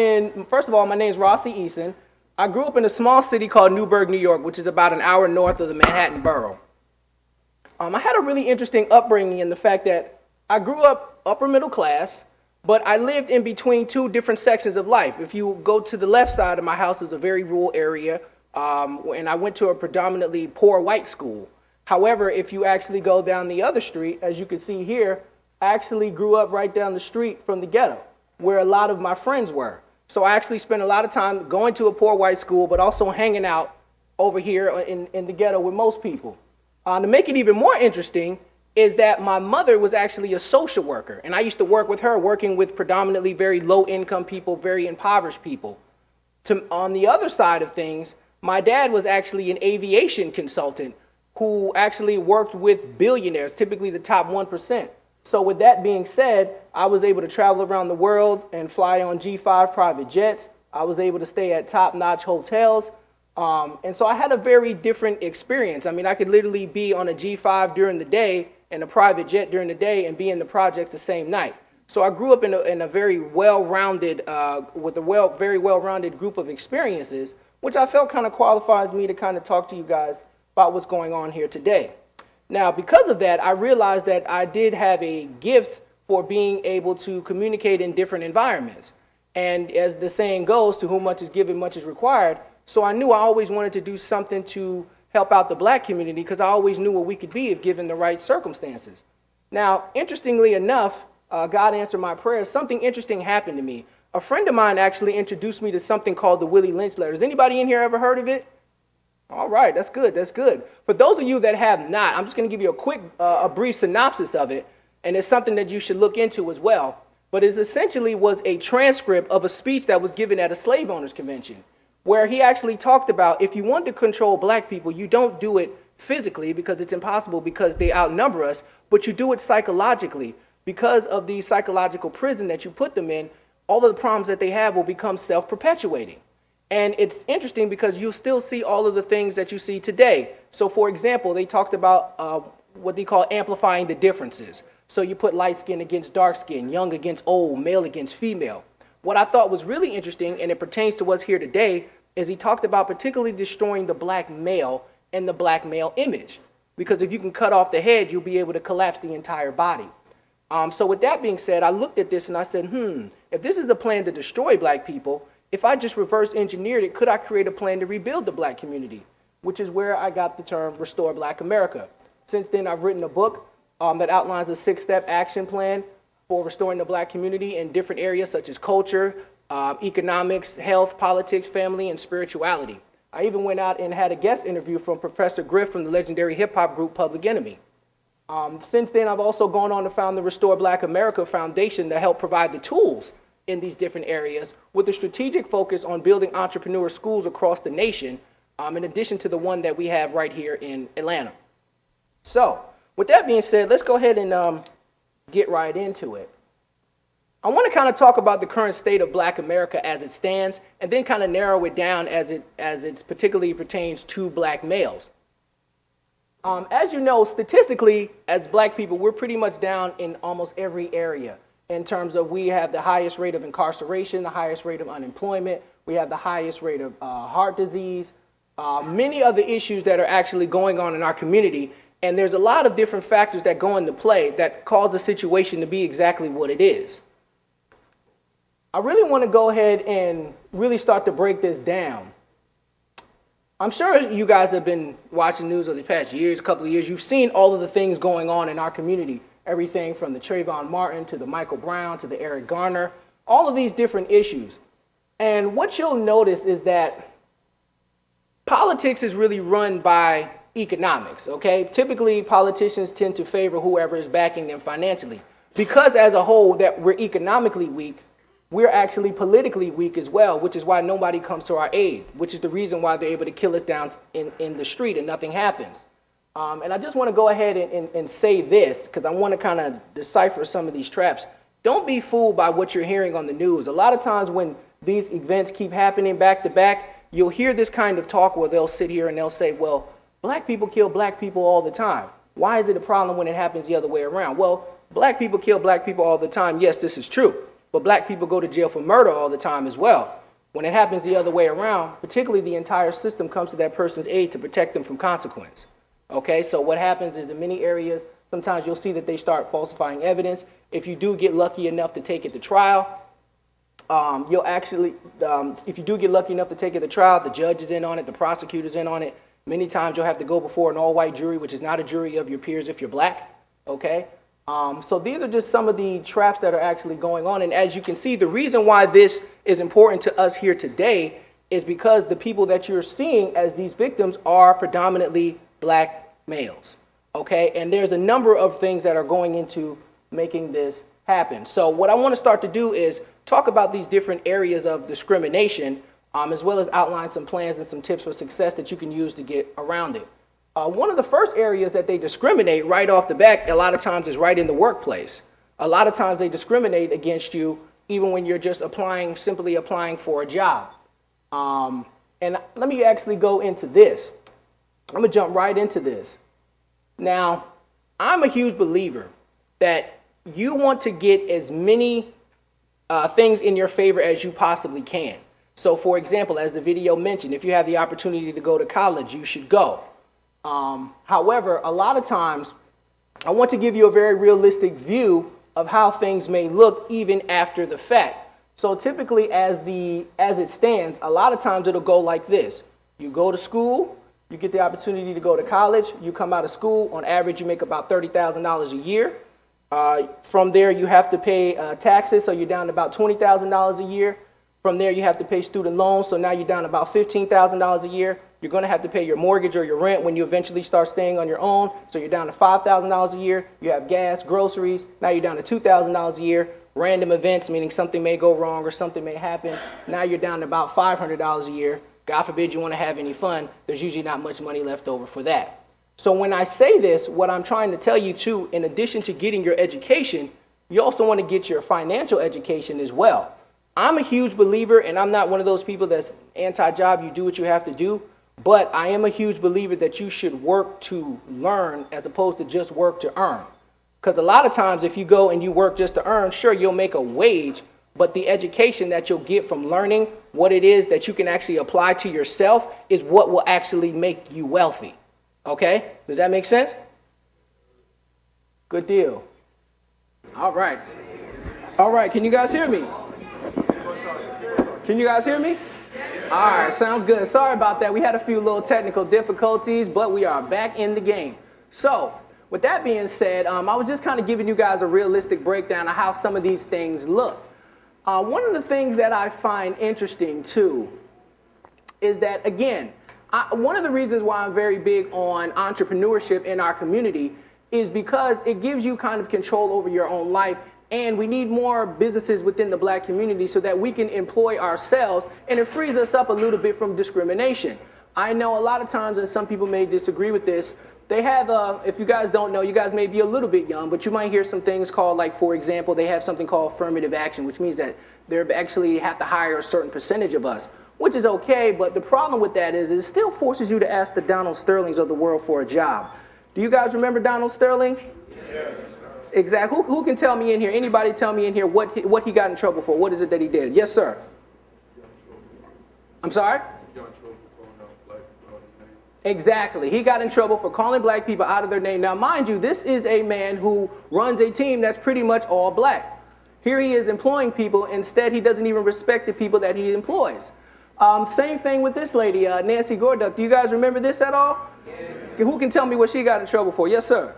first of all, my name is Rossi Eason. I grew up in a small city called Newburgh, New York, which is about an hour north of the Manhattan borough. I had a really interesting upbringing in the fact that I grew up upper middle class, but I lived in between two different sections of life. If you go to the left side of my house, it's a very rural area, and I went to a predominantly poor white school. However, if you actually go down the other street, as you can see here, I actually grew up right down the street from the ghetto, where a lot of my friends were. So I actually spent a lot of time going to a poor white school, but also hanging out over here in the ghetto with most people. To make it even more interesting is that my mother was actually a social worker, and I used to work with her, working with predominantly very low-income people, very impoverished people. On the other side of things, my dad was actually an aviation consultant who actually worked with billionaires, typically the top 1%. So with that being said, I was able to travel around the world and fly on G5 private jets. I was able to stay at top-notch hotels. And so I had a very different experience. I mean, I could literally be on a G5 during the day and a private jet during the day and be in the projects the same night. So I grew up in a very well-rounded, with a very well-rounded group of experiences, which I felt kind of qualifies me to kind of talk to you guys about what's going on here today. Now, because of that, I realized that I did have a gift for being able to communicate in different environments. And as the saying goes, to whom much is given, much is required. So I knew I always wanted to do something to help out the black community because I always knew what we could be if given the right circumstances. Now, interestingly enough, God answered my prayers. Something interesting happened to me. A friend of mine actually introduced me to something called the Willie Lynch letter. Has anybody in here ever heard of it? All right, that's good, that's good. For those of you that have not, I'm just going to give you a quick, a brief synopsis of it, and it's something that you should look into as well. But it essentially was a transcript of a speech that was given at a slave owners convention, where he actually talked about if you want to control black people, you don't do it physically because it's impossible because they outnumber us, but you do it psychologically. Because of the psychological prison that you put them in, all of the problems that they have will become self-perpetuating. And it's interesting because you still see all of the things that you see today. So for example, they talked about what they call amplifying the differences. So you put light skin against dark skin, young against old, male against female. What I thought was really interesting, and it pertains to us here today, is he talked about particularly destroying the black male and the black male image. Because if you can cut off the head, you'll be able to collapse the entire body. So with that being said, I looked at this and I said, if this is a plan to destroy black people, if I just reverse engineered it, could I create a plan to rebuild the black community? Which is where I got the term Restore Black America. Since then, I've written a book that outlines a 6-step action plan for restoring the black community in different areas such as culture, economics, health, politics, family, and spirituality. I even went out and had a guest interview from Professor Griff from the legendary hip-hop group Public Enemy. Since then, I've also gone on to found the Restore Black America Foundation to help provide the tools in these different areas with a strategic focus on building entrepreneur schools across the nation, in addition to the one that we have right here in Atlanta. So, with that being said, let's go ahead and get right into it. I want to kind of talk about the current state of black America as it stands, and then kind of narrow it down as it particularly pertains to black males. As you know, statistically, as black people, we're pretty much down in almost every area in terms of we have the highest rate of incarceration, the highest rate of unemployment, we have the highest rate of heart disease, many other issues that are actually going on in our community. And there's a lot of different factors that go into play that cause the situation to be exactly what it is. I really want to go ahead and really start to break this down. I'm sure you guys have been watching news over the past years, couple of years. You've seen all of the things going on in our community. Everything from the Trayvon Martin to the Michael Brown to the Eric Garner, all of these different issues. And what you'll notice is that politics is really run by economics, okay? Typically, politicians tend to favor whoever is backing them financially. Because as a whole that we're economically weak, we're actually politically weak as well, which is why nobody comes to our aid, which is the reason why they're able to kill us down in the street and nothing happens. And I just want to go ahead and say this, because I want to kind of decipher some of these traps. Don't be fooled by what you're hearing on the news. A lot of times when these events keep happening back to back, you'll hear this kind of talk where they'll sit here and they'll say, well, black people kill black people all the time. Why is it a problem when it happens the other way around? Well, black people kill black people all the time. Yes, this is true. But black people go to jail for murder all the time as well. When it happens the other way around, particularly the entire system comes to that person's aid to protect them from consequence. Okay, so what happens is in many areas, sometimes you'll see that they start falsifying evidence. If you do get lucky enough to take it to trial, you'll actually, if you do get lucky enough to take it to trial, the judge is in on it, the prosecutor's in on it. Many times you'll have to go before an all-white jury, which is not a jury of your peers if you're black, okay? So these are just some of the traps that are actually going on. And as you can see, the reason why this is important to us here today is because the people that you're seeing as these victims are predominantly black males, okay? And there's a number of things that are going into making this happen. So what I want to start to do is talk about these different areas of discrimination, as well as outline some plans and some tips for success that you can use to get around it. One of the first areas that they discriminate right off the bat, a lot of times, is right in the workplace. A lot of times they discriminate against you even when you're just simply applying for a job. And let me actually go into this. I'm gonna jump right into this. Now, I'm a huge believer that you want to get as many things in your favor as you possibly can. So for example, as the video mentioned, if you have the opportunity to go to college, you should go. However, a lot of times, I want to give you a very realistic view of how things may look even after the fact. So typically, as it stands, a lot of times it'll go like this. You go to school, you get the opportunity to go to college, you come out of school, on average you make about $30,000 a year. From there you have to pay taxes, so you're down to about $20,000 a year. From there you have to pay student loans, so now you're down to about $15,000 a year. You're going to have to pay your mortgage or your rent when you eventually start staying on your own, so you're down to $5,000 a year. You have gas, groceries, now you're down to $2,000 a year. Random events, meaning something may go wrong or something may happen, now you're down to about $500 a year. God forbid you want to have any fun, there's usually not much money left over for that. So when I say this, what I'm trying to tell you too, in addition to getting your education, you also want to get your financial education as well. I'm a huge believer, and I'm not one of those people that's anti-job, you do what you have to do, but I am a huge believer that you should work to learn as opposed to just work to earn. Because a lot of times if you go and you work just to earn, sure, you'll make a wage, but the education that you'll get from learning what it is that you can actually apply to yourself is what will actually make you wealthy. Okay? Does that make sense? Good deal. All right. All right, can you guys hear me? Can you guys hear me? All right, sounds good. Sorry about that. We had a few little technical difficulties, but we are back in the game. So, with that being said, I was just kind of giving you guys a realistic breakdown of how some of these things look. One of the things that I find interesting too is that, again, one of the reasons why I'm very big on entrepreneurship in our community is because it gives you kind of control over your own life, and we need more businesses within the black community so that we can employ ourselves, and it frees us up a little bit from discrimination. I know a lot of times, and some people may disagree with this, they have, if you guys don't know, you guys may be a little bit young, but you might hear some things called, like, for example, they have something called affirmative action, which means that they actually have to hire a certain percentage of us, which is okay, but the problem with that is it still forces you to ask the Donald Sterlings of the world for a job. Do you guys remember Donald Sterling? Yes. Exactly. Who can tell me in here, anybody tell me in here what he got in trouble for? What is it that he did? Yes, sir. I'm sorry? Exactly. He got in trouble for calling black people out of their name. Now, mind you, this is a man who runs a team that's pretty much all black. Here he is employing people. Instead, he doesn't even respect the people that he employs. Same thing with this lady, Nancy Gorduck. Do you guys remember this at all? Yeah. Who can tell me what she got in trouble for? Yes, sir.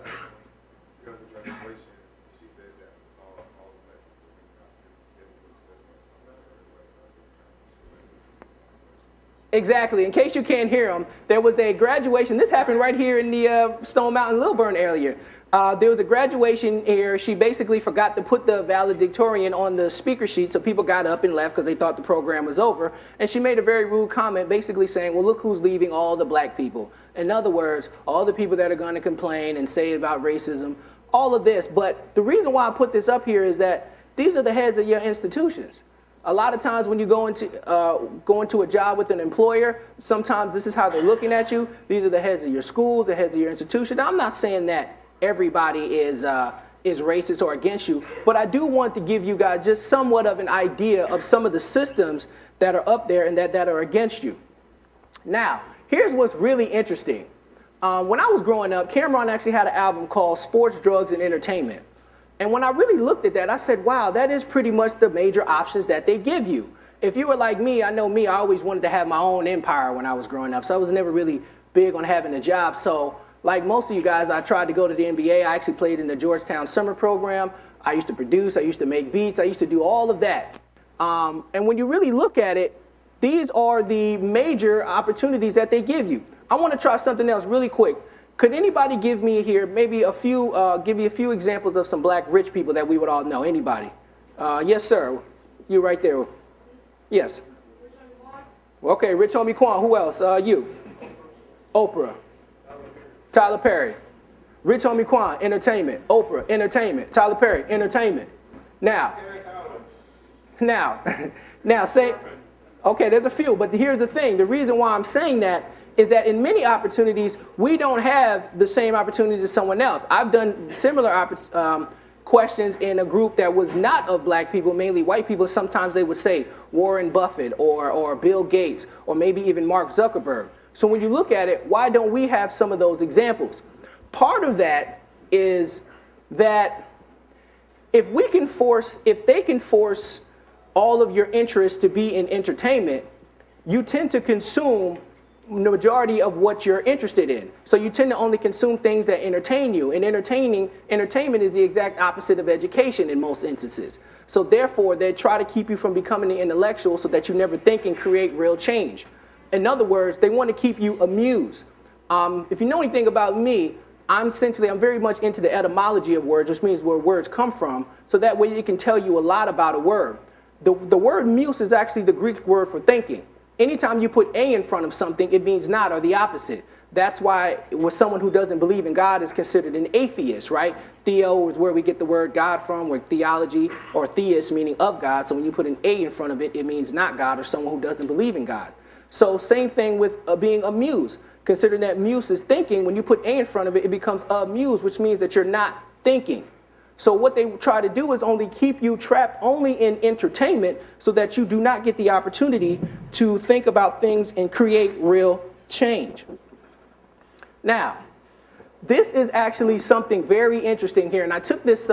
Exactly. In case you can't hear him, there was a graduation. This happened right here in the Stone Mountain, Lilburn area. There was a graduation here. She basically forgot to put the valedictorian on the speaker sheet, so people got up and left because they thought the program was over. And she made a very rude comment basically saying, well, look who's leaving, all the black people. In other words, all the people that are going to complain and say about racism, all of this. But the reason why I put this up here is that these are the heads of your institutions. A lot of times when you go into a job with an employer, sometimes this is how they're looking at you. These are the heads of your schools, the heads of your institution. Now, I'm not saying that everybody is racist or against you, but I do want to give you guys just somewhat of an idea of some of the systems that are up there and that are against you. Now, here's what's really interesting. When I was growing up, Cameron actually had an album called Sports, Drugs, and Entertainment. And when I really looked at that, I said, wow, that is pretty much the major options that they give you. If you were like me, I know me, I always wanted to have my own empire when I was growing up, so I was never really big on having a job. So like most of you guys, I tried to go to the NBA. I actually played in the Georgetown summer program. I used to produce, I used to make beats, I used to do all of that. And when you really look at it, These are the major opportunities that they give you. I want to try something else really quick. Could anybody give me here maybe a few, give me a few examples of some black rich people that we would all know? Anybody? Yes, sir. You right there. Yes. Okay, Rich Homie Quan. Who else? You. Oprah. Tyler Perry. Rich Homie Quan, entertainment. Oprah, entertainment. Tyler Perry, entertainment. Now, say, okay, there's a few, but here's the thing. The reason why I'm saying that is that in many opportunities, we don't have the same opportunity as someone else. I've done similar questions in a group that was not of black people, mainly white people. Sometimes they would say Warren Buffett or Bill Gates or maybe even Mark Zuckerberg. So when you look at it, why don't we have some of those examples? Part of that is that if they can force all of your interests to be in entertainment, you tend to consume the majority of what you're interested in. So you tend to only consume things that entertain you. And entertainment is the exact opposite of education in most instances. So therefore, they try to keep you from becoming an intellectual so that you never think and create real change. In other words, they want to keep you amused. If you know anything about me, I'm very much into the etymology of words, which means where words come from, so that way it can tell you a lot about a word. The word muse is actually the Greek word for thinking. Anytime you put a in front of something, it means not or the opposite. That's why with someone who doesn't believe in God is considered an atheist, right? Theo is where we get the word God from, or theology, or theist, meaning of God. So when you put an a in front of it, it means not God or someone who doesn't believe in God. So same thing with being amused. Considering that muse is thinking, when you put a in front of it, it becomes amused, which means that you're not thinking. So what they try to do is only keep you trapped only in entertainment so that you do not get the opportunity to think about things and create real change. Now, this is actually something very interesting here, and I took this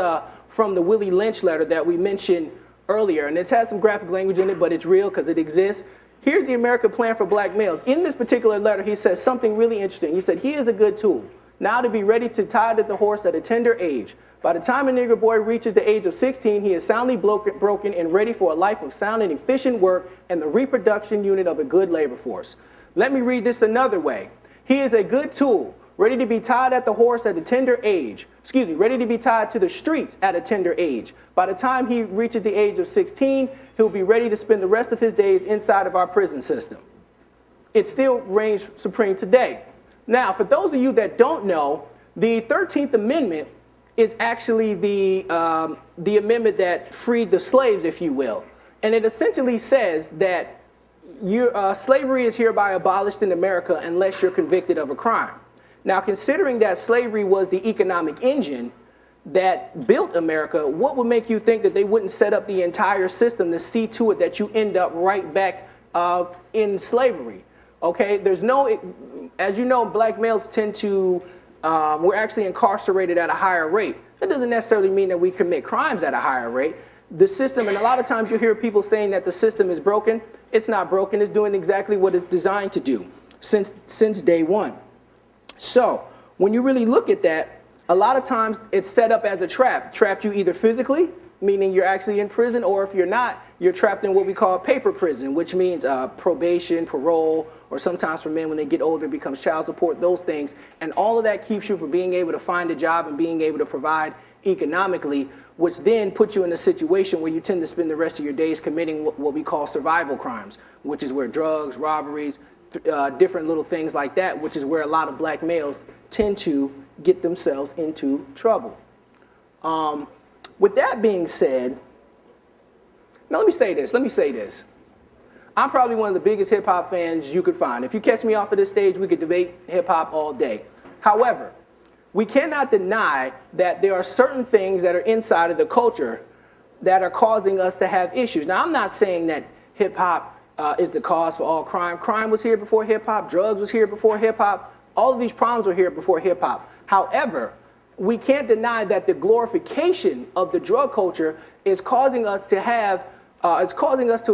from the Willie Lynch letter that we mentioned earlier, and it has some graphic language in it, but it's real because it exists. Here's the American plan for black males. In this particular letter, he says something really interesting. He said, "He is a good tool, now to be ready to tie to the horse at a tender age. By the time a Negro boy reaches the age of 16, he is soundly broken and ready for a life of sound and efficient work and the reproduction unit of a good labor force." Let me read this another way. He is a good tool, ready to be tied at the horse at a tender age. Ready to be tied to the streets at a tender age. By the time he reaches the age of 16, he'll be ready to spend the rest of his days inside of our prison system. It still reigns supreme today. Now, for those of you that don't know, the 13th Amendment is actually the amendment that freed the slaves, if you will. And it essentially says that slavery is hereby abolished in America unless you're convicted of a crime. Now, considering that slavery was the economic engine that built America, what would make you think that they wouldn't set up the entire system to see to it that you end up right back in slavery? Okay, as you know, black males tend to, we're actually incarcerated at a higher rate. That doesn't necessarily mean that we commit crimes at a higher rate. The system, and a lot of times you hear people saying that the system is broken. It's not broken. It's doing exactly what it's designed to do since day one. So when you really look at that, a lot of times it's set up as a trap. Trapped you either physically, meaning you're actually in prison, or if you're not, you're trapped in what we call paper prison, which means probation, parole, or sometimes for men when they get older it becomes child support, those things. And all of that keeps you from being able to find a job and being able to provide economically, which then puts you in a situation where you tend to spend the rest of your days committing what we call survival crimes, which is where drugs, robberies, different little things like that, which is where a lot of black males tend to get themselves into trouble. With that being said, now let me say this. I'm probably one of the biggest hip hop fans you could find. If you catch me off of this stage, we could debate hip hop all day. However, we cannot deny that there are certain things that are inside of the culture that are causing us to have issues. Now, I'm not saying that hip hop is the cause for all crime. Crime was here before hip hop. Drugs was here before hip hop. All of these problems were here before hip hop. However, we can't deny that the glorification of the drug culture is causing us to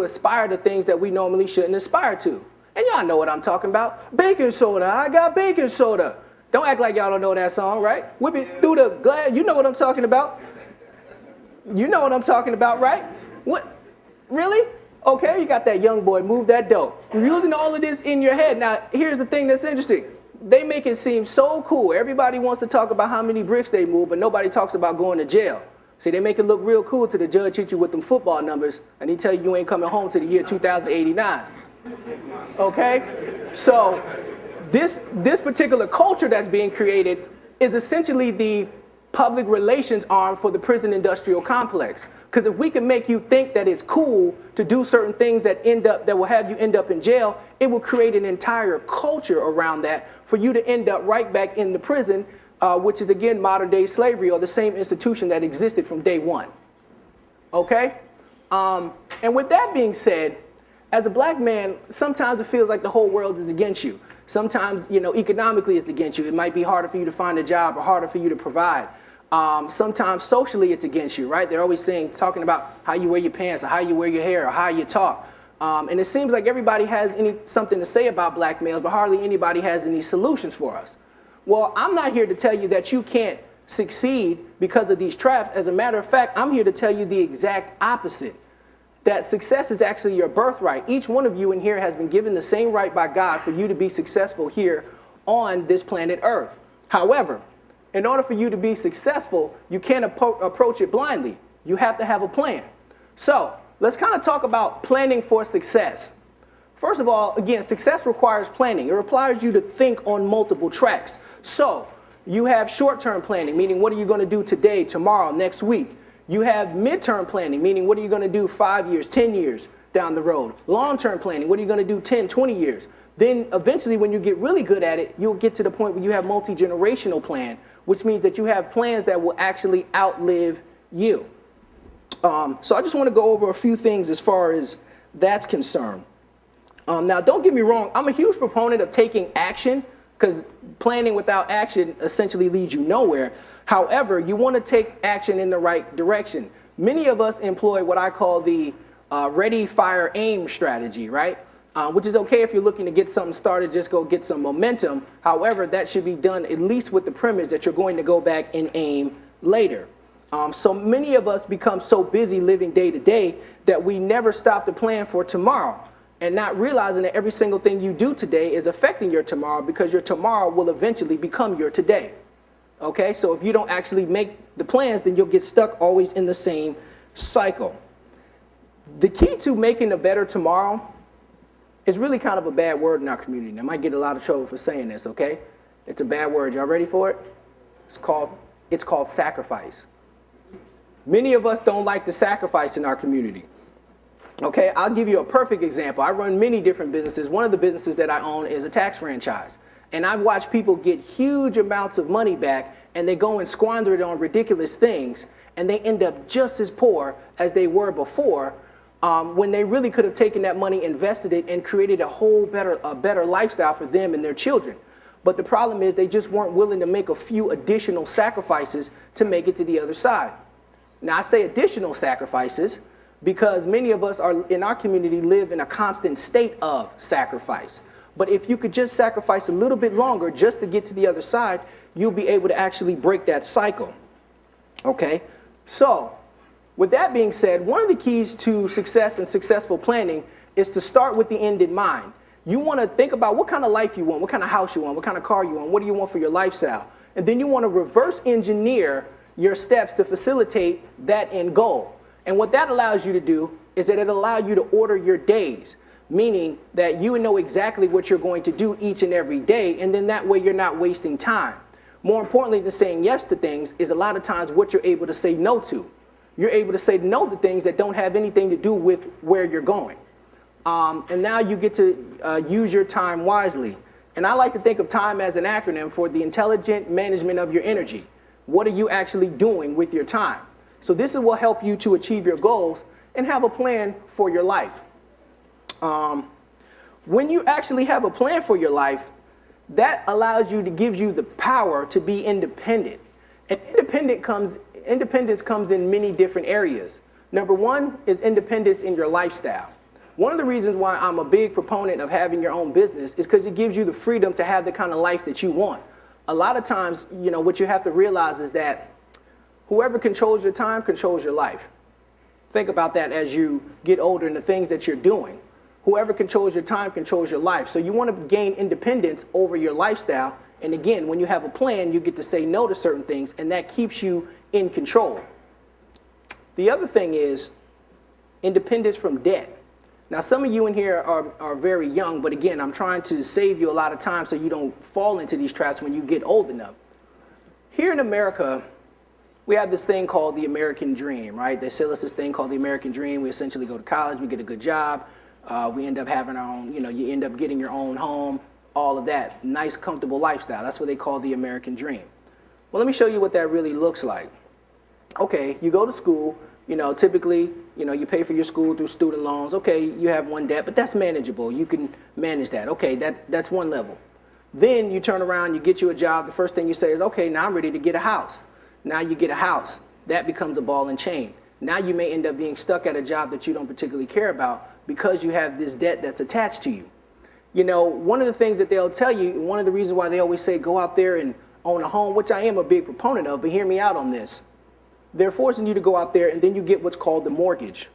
aspire to things that we normally shouldn't aspire to. And y'all know what I'm talking about. Baking soda, I got baking soda. Don't act like y'all don't know that song, right? Whip it through the glass. You know what I'm talking about. You know what I'm talking about, right? What? Really? Okay, you got that young boy, move that dope. You're using all of this in your head. Now, here's the thing that's interesting. They make it seem so cool. Everybody wants to talk about how many bricks they move, but nobody talks about going to jail. See, they make it look real cool to the judge hit you with them football numbers, and he tell you you ain't coming home to the year 2089. Okay? So this particular culture that's being created is essentially the public relations arm for the prison industrial complex. Because if we can make you think that it's cool to do certain things that will have you end up in jail, it will create an entire culture around that for you to end up right back in the prison, which is again modern day slavery or the same institution that existed from day one. Okay? And with that being said, as a black man, sometimes it feels like the whole world is against you. Sometimes, economically it's against you. It might be harder for you to find a job or harder for you to provide. Sometimes socially it's against you, right? They're always talking about how you wear your pants or how you wear your hair or how you talk. And it seems like everybody has something to say about black males, but hardly anybody has any solutions for us. Well, I'm not here to tell you that you can't succeed because of these traps. As a matter of fact, I'm here to tell you the exact opposite. That success is actually your birthright. Each one of you in here has been given the same right by God for you to be successful here on this planet Earth. However, in order for you to be successful, you can't approach it blindly. You have to have a plan. So let's kind of talk about planning for success. First of all, again, success requires planning. It requires you to think on multiple tracks. So you have short-term planning, meaning what are you going to do today, tomorrow, next week? You have midterm planning, meaning what are you going to do 5 years, 10 years down the road? Long-term planning, what are you going to do 10, 20 years? Then eventually when you get really good at it, you'll get to the point where you have multi-generational plan, which means that you have plans that will actually outlive you. So I just want to go over a few things as far as that's concerned. Now, don't get me wrong. I'm a huge proponent of taking action because planning without action essentially leads you nowhere. However, you want to take action in the right direction. Many of us employ what I call the ready, fire, aim strategy, right? Which is okay if you're looking to get something started, just go get some momentum. However, that should be done at least with the premise that you're going to go back and aim later. So many of us become so busy living day to day that we never stop to plan for tomorrow and not realizing that every single thing you do today is affecting your tomorrow because your tomorrow will eventually become your today. Okay, so if you don't actually make the plans, then you'll get stuck always in the same cycle. The key to making a better tomorrow is really kind of a bad word in our community. I might get a lot of trouble for saying this, okay? It's a bad word. Y'all ready for it? It's called sacrifice. Many of us don't like the sacrifice in our community. Okay, I'll give you a perfect example. I run many different businesses. One of the businesses that I own is a tax franchise. And I've watched people get huge amounts of money back and they go and squander it on ridiculous things and they end up just as poor as they were before when they really could have taken that money, invested it, and created a better lifestyle for them and their children. But the problem is they just weren't willing to make a few additional sacrifices to make it to the other side. Now I say additional sacrifices because many of us in our community live in a constant state of sacrifice. But if you could just sacrifice a little bit longer just to get to the other side, you'll be able to actually break that cycle. Okay? So, with that being said, one of the keys to success and successful planning is to start with the end in mind. You want to think about what kind of life you want, what kind of house you want, what kind of car you want, what do you want for your lifestyle. And then you want to reverse engineer your steps to facilitate that end goal. And what that allows you to do is that it allows you to order your days, meaning that you know exactly what you're going to do each and every day, and then that way you're not wasting time. More importantly than saying yes to things is a lot of times what you're able to say no to. You're able to say no to things that don't have anything to do with where you're going. And now you get to use your time wisely. And I like to think of time as an acronym for the intelligent management of your energy. What are you actually doing with your time? So this will help you to achieve your goals and have a plan for your life. When you actually have a plan for your life, that allows you to give you the power to be independent. And independence comes in many different areas. Number one is independence in your lifestyle. One of the reasons why I'm a big proponent of having your own business is because it gives you the freedom to have the kind of life that you want. A lot of times, what you have to realize is that whoever controls your time controls your life. Think about that as you get older and the things that you're doing. Whoever controls your time controls your life. So you want to gain independence over your lifestyle. And again, when you have a plan, you get to say no to certain things, and that keeps you in control. The other thing is independence from debt. Now, some of you in here are very young, but again, I'm trying to save you a lot of time so you don't fall into these traps when you get old enough. Here in America, we have this thing called the American dream, right? They sell us this thing called the American dream. We essentially go to college, we get a good job, we end up having our own, you end up getting your own home, all of that. Nice, comfortable lifestyle. That's what they call the American dream. Well, let me show you what that really looks like. Okay, you go to school, typically, you pay for your school through student loans. Okay, you have one debt, but that's manageable. You can manage that. Okay, that's one level. Then you turn around, you get you a job. The first thing you say is, okay, now I'm ready to get a house. Now you get a house. That becomes a ball and chain. Now you may end up being stuck at a job that you don't particularly care about because you have this debt that's attached to you. One of the things that they'll tell you, one of the reasons why they always say go out there and own a home, which I am a big proponent of, but hear me out on this. They're forcing you to go out there and then you get what's called the mortgage.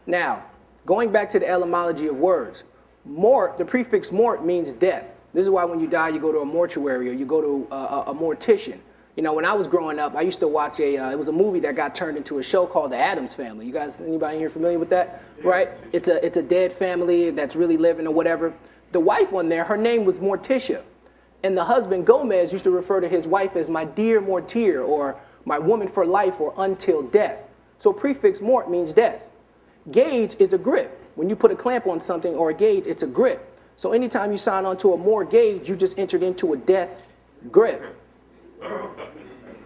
Now, going back to the etymology of words, mort, the prefix mort means death. This is why when you die, you go to a mortuary or you go to a mortician. When I was growing up, I used to watch it was a movie that got turned into a show called The Addams Family. You guys, anybody here familiar with that? Yeah. Right? It's a dead family that's really living or whatever. The wife on there, her name was Morticia. And the husband, Gomez, used to refer to his wife as my dear Mortier or my woman for life or until death. So prefix mort means death. Gauge is a grip. When you put a clamp on something or a gauge, it's a grip. So anytime you sign on to a mortgage, you just entered into a death grip.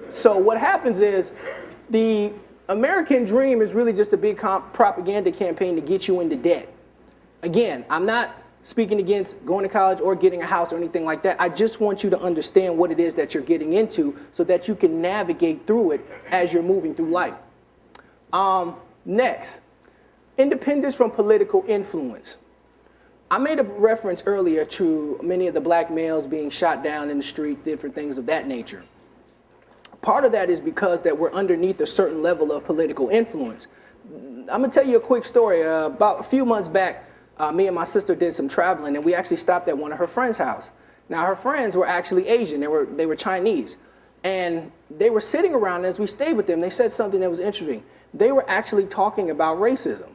So what happens is the American dream is really just a big propaganda campaign to get you into debt. Again, I'm not speaking against going to college or getting a house or anything like that. I just want you to understand what it is that you're getting into so that you can navigate through it as you're moving through life. Next, independence from political influence. I made a reference earlier to many of the black males being shot down in the street, different things of that nature. Part of that is because that we're underneath a certain level of political influence. I'm gonna tell you a quick story. About a few months back, me and my sister did some traveling, and we actually stopped at one of her friends' house. Now, her friends were actually Asian. They were Chinese. And they were sitting around, and as we stayed with them, they said something that was interesting. They were actually talking about racism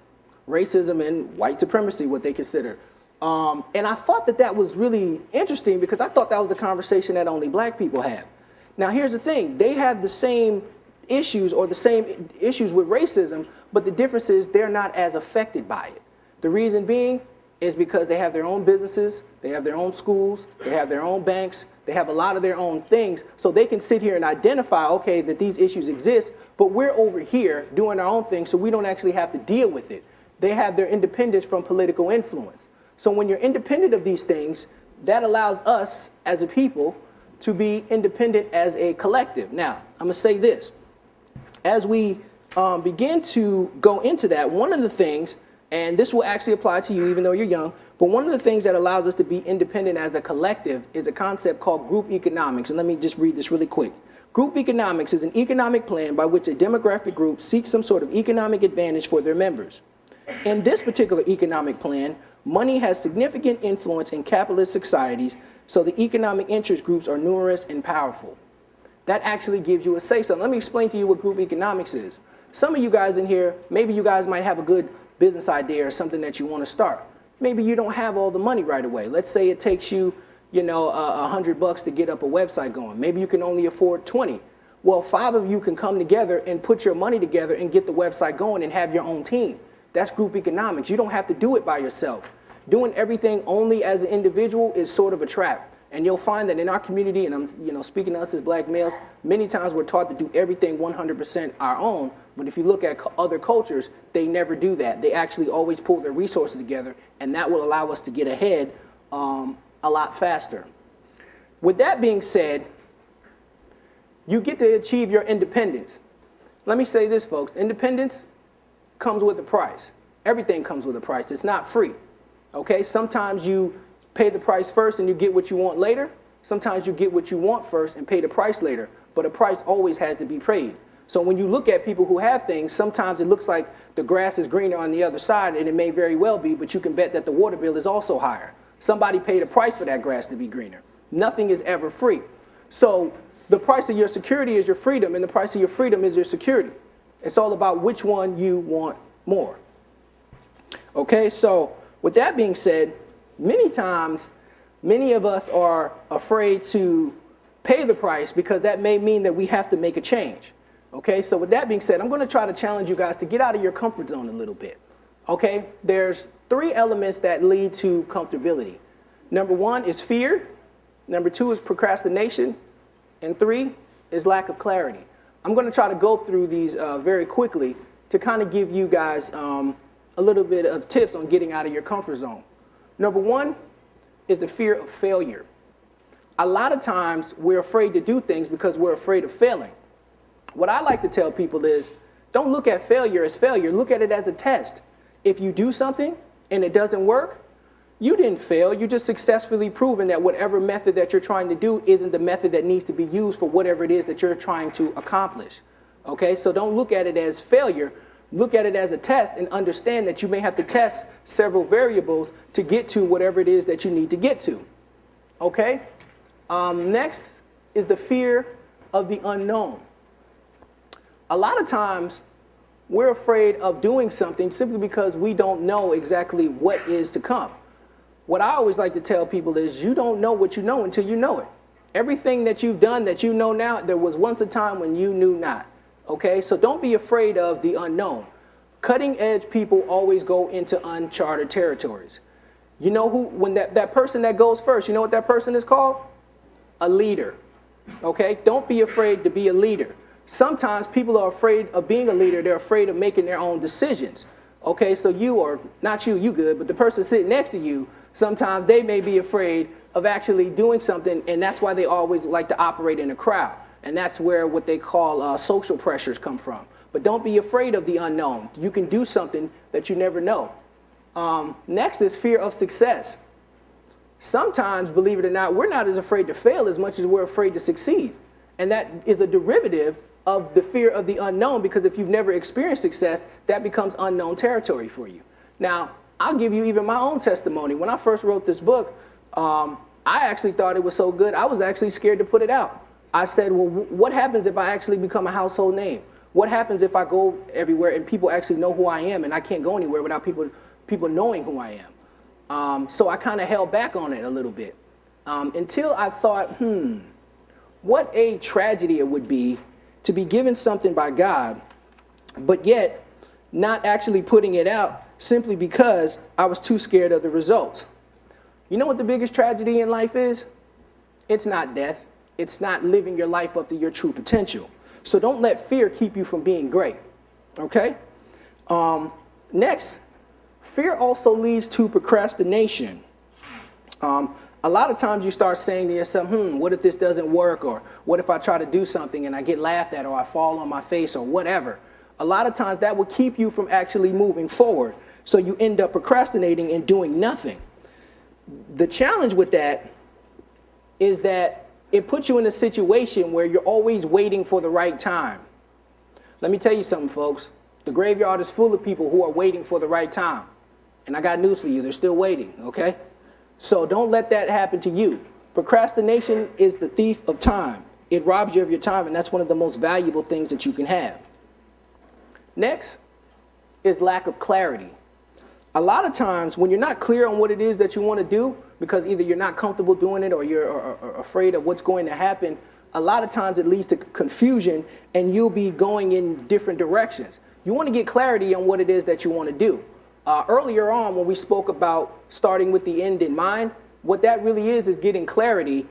and white supremacy, what they consider. And I thought that was really interesting because I thought that was a conversation that only black people have. Now, here's the thing. They have the same issues or the same issues with racism, but the difference is they're not as affected by it. The reason being is because they have their own businesses, they have their own schools, they have their own banks, they have a lot of their own things, so they can sit here and identify, okay, that these issues exist, but we're over here doing our own thing, so we don't actually have to deal with it. They have their independence from political influence. So when you're independent of these things, that allows us as a people to be independent as a collective. Now, I'm gonna say this. As we begin to go into that, one of the things, and this will actually apply to you even though you're young, but one of the things that allows us to be independent as a collective is a concept called group economics. And let me just read this really quick. Group economics is an economic plan by which a demographic group seeks some sort of economic advantage for their members. In this particular economic plan, money has significant influence in capitalist societies, so the economic interest groups are numerous and powerful. That actually gives you a say-so. Let me explain to you what group economics is. Some of you guys in here, maybe you guys might have a good business idea or something that you want to start. Maybe you don't have all the money right away. Let's say it takes you, $100 to get up a website going. Maybe you can only afford 20. Well, 5 of you can come together and put your money together and get the website going and have your own team. That's group economics. You don't have to do it by yourself. Doing everything only as an individual is sort of a trap. And you'll find that in our community, and I'm speaking to us as black males, many times we're taught to do everything 100% our own. But if you look at other cultures, they never do that. They actually always pull their resources together, and that will allow us to get ahead a lot faster. With that being said, you get to achieve your independence. Let me say this, folks. Independence comes with a price. Everything comes with a price. It's not free. Okay? Sometimes you pay the price first and you get what you want later. Sometimes you get what you want first and pay the price later. But a price always has to be paid. So when you look at people who have things, sometimes it looks like the grass is greener on the other side, and it may very well be, but you can bet that the water bill is also higher. Somebody paid a price for that grass to be greener. Nothing is ever free. So the price of your security is your freedom, and the price of your freedom is your security. It's all about which one you want more. Okay, so with that being said, many times, many of us are afraid to pay the price because that may mean that we have to make a change. Okay, so with that being said, I'm going to try to challenge you guys to get out of your comfort zone a little bit. Okay, there's 3 elements that lead to comfortability. Number 1 is fear. Number 2 is procrastination. And 3 is lack of clarity. I'm going to try to go through these very quickly to kind of give you guys a little bit of tips on getting out of your comfort zone. Number 1 is the fear of failure. A lot of times we're afraid to do things because we're afraid of failing. What I like to tell people is, don't look at failure as failure. Look at it as a test. If you do something and it doesn't work, you didn't fail. You just successfully proven that whatever method that you're trying to do isn't the method that needs to be used for whatever it is that you're trying to accomplish. Okay, so don't look at it as failure. Look at it as a test and understand that you may have to test several variables to get to whatever it is that you need to get to. Okay, next is the fear of the unknown. A lot of times, we're afraid of doing something simply because we don't know exactly what is to come. What I always like to tell people is you don't know what you know until you know it. Everything that you've done that you know now, there was once a time when you knew not. Okay, so don't be afraid of the unknown. Cutting edge people always go into uncharted territories. You know who, when that person that goes first, you know what that person is called? A leader. Okay, don't be afraid to be a leader. Sometimes people are afraid of being a leader. They're afraid of making their own decisions. Okay, so you, or not you, you good, but the person sitting next to you, sometimes they may be afraid of actually doing something, and that's why they always like to operate in a crowd. And that's where what they call social pressures come from. But don't be afraid of the unknown. You can do something that you never know. Next is fear of success. Sometimes, believe it or not, we're not as afraid to fail as much as we're afraid to succeed. And that is a derivative of the fear of the unknown, because if you've never experienced success, that becomes unknown territory for you. Now, I'll give you even my own testimony. When I first wrote this book, I actually thought it was so good, I was actually scared to put it out. I said, well, what happens if I actually become a household name? What happens if I go everywhere and people actually know who I am and I can't go anywhere without people knowing who I am? So I kind of held back on it a little bit until I thought, what a tragedy it would be to be given something by God, but yet not actually putting it out simply because I was too scared of the results. You know what the biggest tragedy in life is? It's not death. It's not living your life up to your true potential. So don't let fear keep you from being great, okay? Next, fear also leads to procrastination. A lot of times you start saying to yourself, what if this doesn't work? Or what if I try to do something and I get laughed at, or I fall on my face, or whatever? A lot of times that will keep you from actually moving forward. So you end up procrastinating and doing nothing. The challenge with that is that it puts you in a situation where you're always waiting for the right time. Let me tell you something, folks. The graveyard is full of people who are waiting for the right time. And I got news for you. They're still waiting, okay? So don't let that happen to you. Procrastination is the thief of time. It robs you of your time, and that's one of the most valuable things that you can have. Next is lack of clarity. A lot of times when you're not clear on what it is that you want to do, because either you're not comfortable doing it or you're afraid of what's going to happen, a lot of times it leads to confusion and you'll be going in different directions. You want to get clarity on what it is that you want to do. Earlier on, when we spoke about starting with the end in mind, what that really is getting clarity,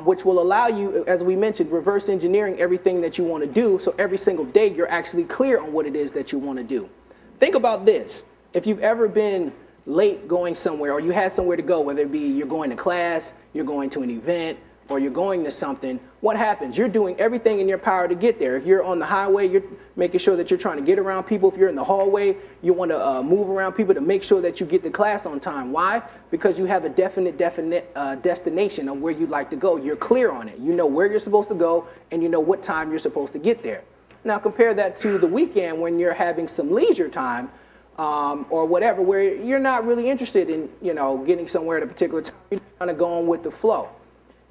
which will allow you, as we mentioned, reverse engineering everything that you want to do, so every single day you're actually clear on what it is that you want to do. Think about this. If you've ever been late going somewhere, or you had somewhere to go, whether it be you're going to class, you're going to an event, or you're going to something, what happens? You're doing everything in your power to get there. If you're on the highway, you're making sure that you're trying to get around people. If you're in the hallway, you want to move around people to make sure that you get to class on time. Why? Because you have a definite destination on where you'd like to go. You're clear on it. You know where you're supposed to go, and you know what time you're supposed to get there. Now compare that to the weekend when you're having some leisure time or whatever, where you're not really interested in, getting somewhere at a particular time. You're kind of going with the flow.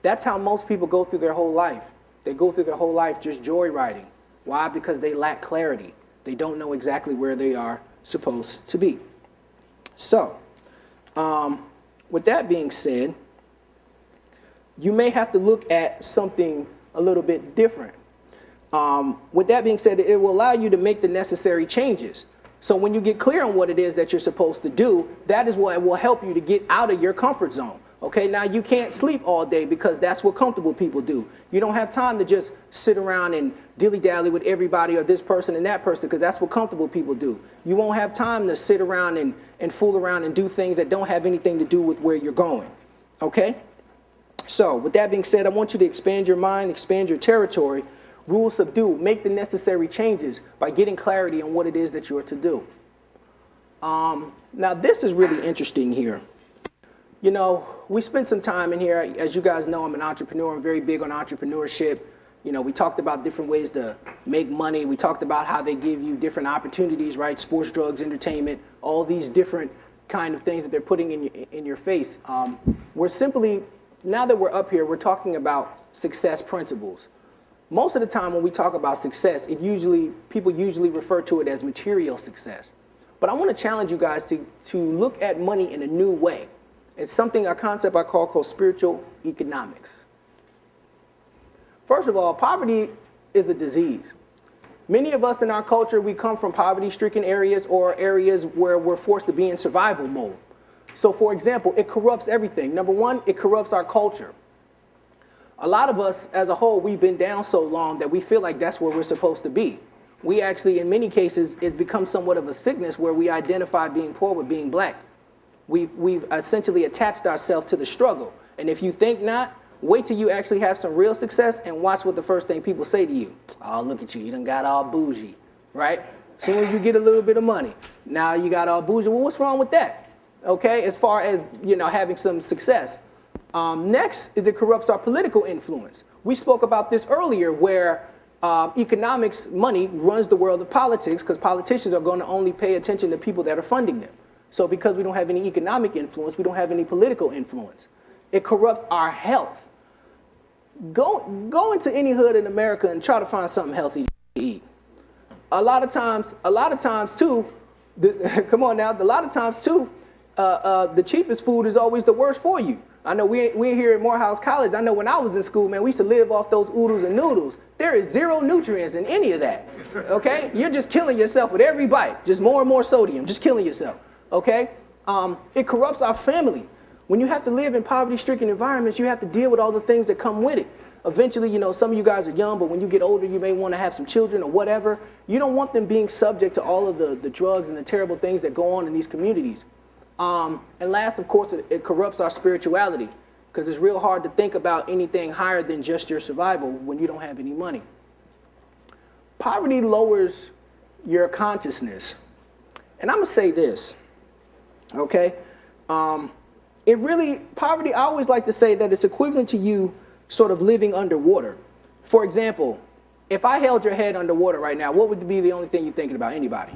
That's how most people go through their whole life. They go through their whole life just joyriding. Why? Because they lack clarity. They don't know exactly where they are supposed to be. So, with that being said, you may have to look at something a little bit different. With that being said, it will allow you to make the necessary changes. So when you get clear on what it is that you're supposed to do, that is what will help you to get out of your comfort zone. Okay, now you can't sleep all day because that's what comfortable people do. You don't have time to just sit around and dilly-dally with everybody or this person and that person because that's what comfortable people do. You won't have time to sit around and fool around and do things that don't have anything to do with where you're going. Okay? So with that being said, I want you to expand your mind, expand your territory, rule, subdue, make the necessary changes by getting clarity on what it is that you are to do. Now this is really interesting here. We spent some time in here. As you guys know, I'm an entrepreneur. I'm very big on entrepreneurship. We talked about different ways to make money. We talked about how they give you different opportunities, right? Sports, drugs, entertainment, all these different kind of things that they're putting in your face. We're simply, now that we're up here, we're talking about success principles. Most of the time when we talk about success, people usually refer to it as material success. But I want to challenge you guys to look at money in a new way. It's a concept I call spiritual economics. First of all, poverty is a disease. Many of us in our culture, we come from poverty-stricken areas or areas where we're forced to be in survival mode. So for example, it corrupts everything. Number one, it corrupts our culture. A lot of us as a whole, we've been down so long that we feel like that's where we're supposed to be. We actually, in many cases, it's become somewhat of a sickness where we identify being poor with being black. We've essentially attached ourselves to the struggle. And if you think not, wait till you actually have some real success and watch what the first thing people say to you. Oh, look at you, you done got all bougie, right? As soon as you get a little bit of money, now you got all bougie. Well, what's wrong with that? Okay, as far as, having some success. Next is it corrupts our political influence. We spoke about this earlier where economics, money, runs the world of politics because politicians are going to only pay attention to people that are funding them. So because we don't have any economic influence, we don't have any political influence. It corrupts our health. Go into any hood in America and try to find something healthy to eat. A lot of times too, the cheapest food is always the worst for you. I know we're here at Morehouse College. I know when I was in school, man, we used to live off those oodles and noodles. There is zero nutrients in any of that, okay? You're just killing yourself with every bite. Just more and more sodium, just killing yourself, okay? It corrupts our family. When you have to live in poverty-stricken environments, you have to deal with all the things that come with it. Eventually, some of you guys are young, but when you get older, you may want to have some children or whatever. You don't want them being subject to all of the drugs and the terrible things that go on in these communities. And last, of course, it corrupts our spirituality because it's real hard to think about anything higher than just your survival when you don't have any money. Poverty lowers your consciousness. And I'm going to say this, okay? Poverty, I always like to say that it's equivalent to you sort of living underwater. For example, if I held your head underwater right now, what would be the only thing you're thinking about? Anybody?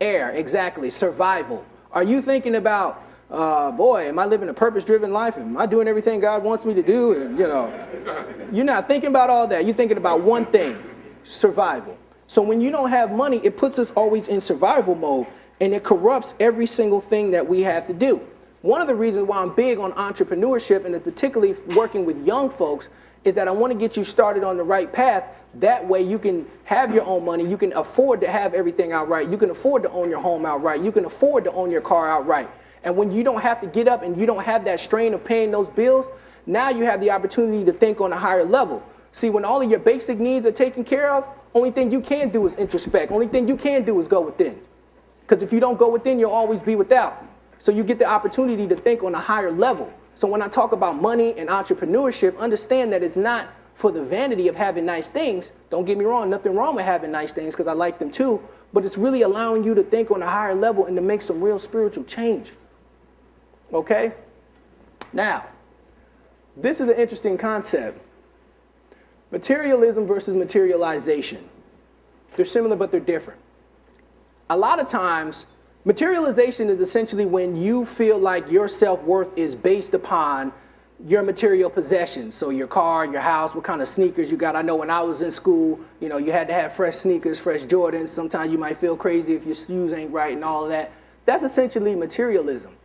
Air, exactly. Survival. Are you thinking about, boy, am I living a purpose-driven life? Am I doing everything God wants me to do? And, you're not thinking about all that. You're thinking about one thing, survival. So when you don't have money, it puts us always in survival mode, and it corrupts every single thing that we have to do. One of the reasons why I'm big on entrepreneurship, and particularly working with young folks, is that I want to get you started on the right path. That way you can have your own money. You can afford to have everything outright. You can afford to own your home outright. You can afford to own your car outright. And when you don't have to get up and you don't have that strain of paying those bills, now you have the opportunity to think on a higher level. See, when all of your basic needs are taken care of, only thing you can do is introspect. Only thing you can do is go within. Because if you don't go within, you'll always be without. So you get the opportunity to think on a higher level. So when I talk about money and entrepreneurship, understand that it's not for the vanity of having nice things. Don't get me wrong, nothing wrong with having nice things because I like them too. But it's really allowing you to think on a higher level and to make some real spiritual change. Okay? Now, this is an interesting concept. Materialism versus materialization. They're similar, but they're different. A lot of times, materialization is essentially when you feel like your self-worth is based upon your material possessions. So your car, your house, what kind of sneakers you got. I know when I was in school, you know, you had to have fresh sneakers, fresh Jordans. Sometimes you might feel crazy if your shoes ain't right and all of that. That's essentially materialism.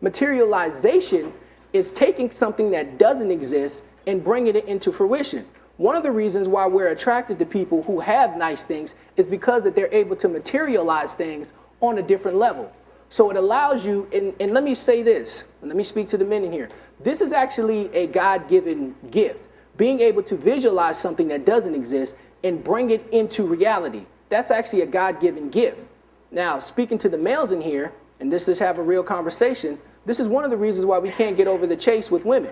Materialization is taking something that doesn't exist and bringing it into fruition. One of the reasons why we're attracted to people who have nice things is because that they're able to materialize things on a different level. So it allows you, and let me say this, and let me speak to the men in here. This is actually a God-given gift. Being able to visualize something that doesn't exist and bring it into reality. That's actually a God-given gift. Now, speaking to the males in here, and let's just have a real conversation, this is one of the reasons why we can't get over the chase with women.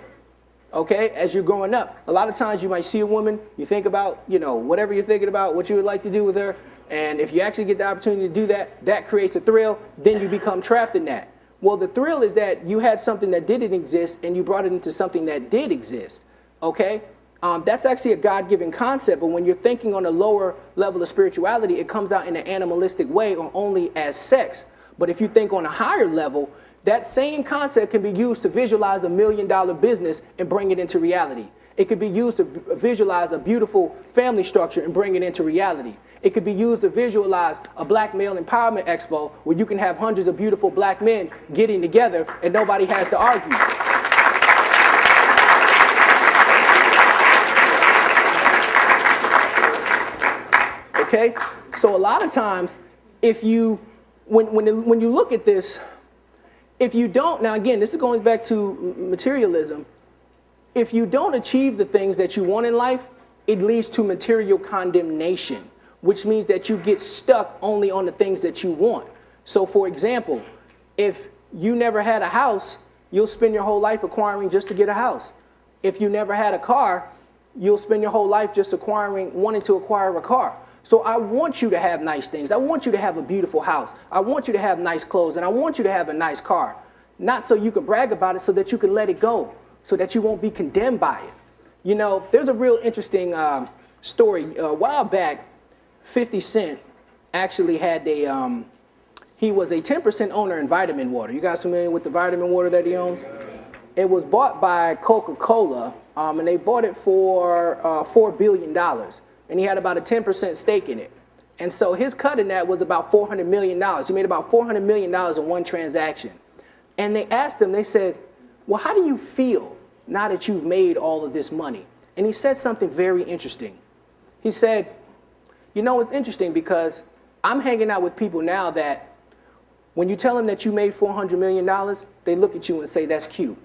Okay, as you're growing up. A lot of times you might see a woman, you think about, you know, whatever you're thinking about, what you would like to do with her, and if you actually get the opportunity to do that, that creates a thrill, then you become trapped in that. Well, the thrill is that you had something that didn't exist and you brought it into something that did exist, okay? That's actually a God-given concept, but when you're thinking on a lower level of spirituality, it comes out in an animalistic way or only as sex. But if you think on a higher level, that same concept can be used to visualize $1 million business and bring it into reality. It could be used to visualize a beautiful family structure and bring it into reality. It could be used to visualize a black male empowerment expo where you can have hundreds of beautiful black men getting together and nobody has to argue. Okay? So a lot of times, if you, when you look at this, if you don't, now again, this is going back to materialism. If you don't achieve the things that you want in life, it leads to material condemnation, which means that you get stuck only on the things that you want. So for example, if you never had a house, you'll spend your whole life acquiring just to get a house. If you never had a car, you'll spend your whole life just wanting to acquire a car. So I want you to have nice things. I want you to have a beautiful house. I want you to have nice clothes, and I want you to have a nice car. Not so you can brag about it, so that you can let it go, so that you won't be condemned by it. You know, there's a real interesting story. A while back, 50 Cent actually had he was a 10% owner in vitamin water. You guys familiar with the vitamin water that he owns? It was bought by Coca-Cola, and they bought it for $4 billion. And he had about a 10% stake in it. And so his cut in that was about $400 million. He made about $400 million in one transaction. And they asked him, they said, well, how do you feel now that you've made all of this money? And he said something very interesting. He said, you know, it's interesting because I'm hanging out with people now that when you tell them that you made $400 million, they look at you and say, that's cute.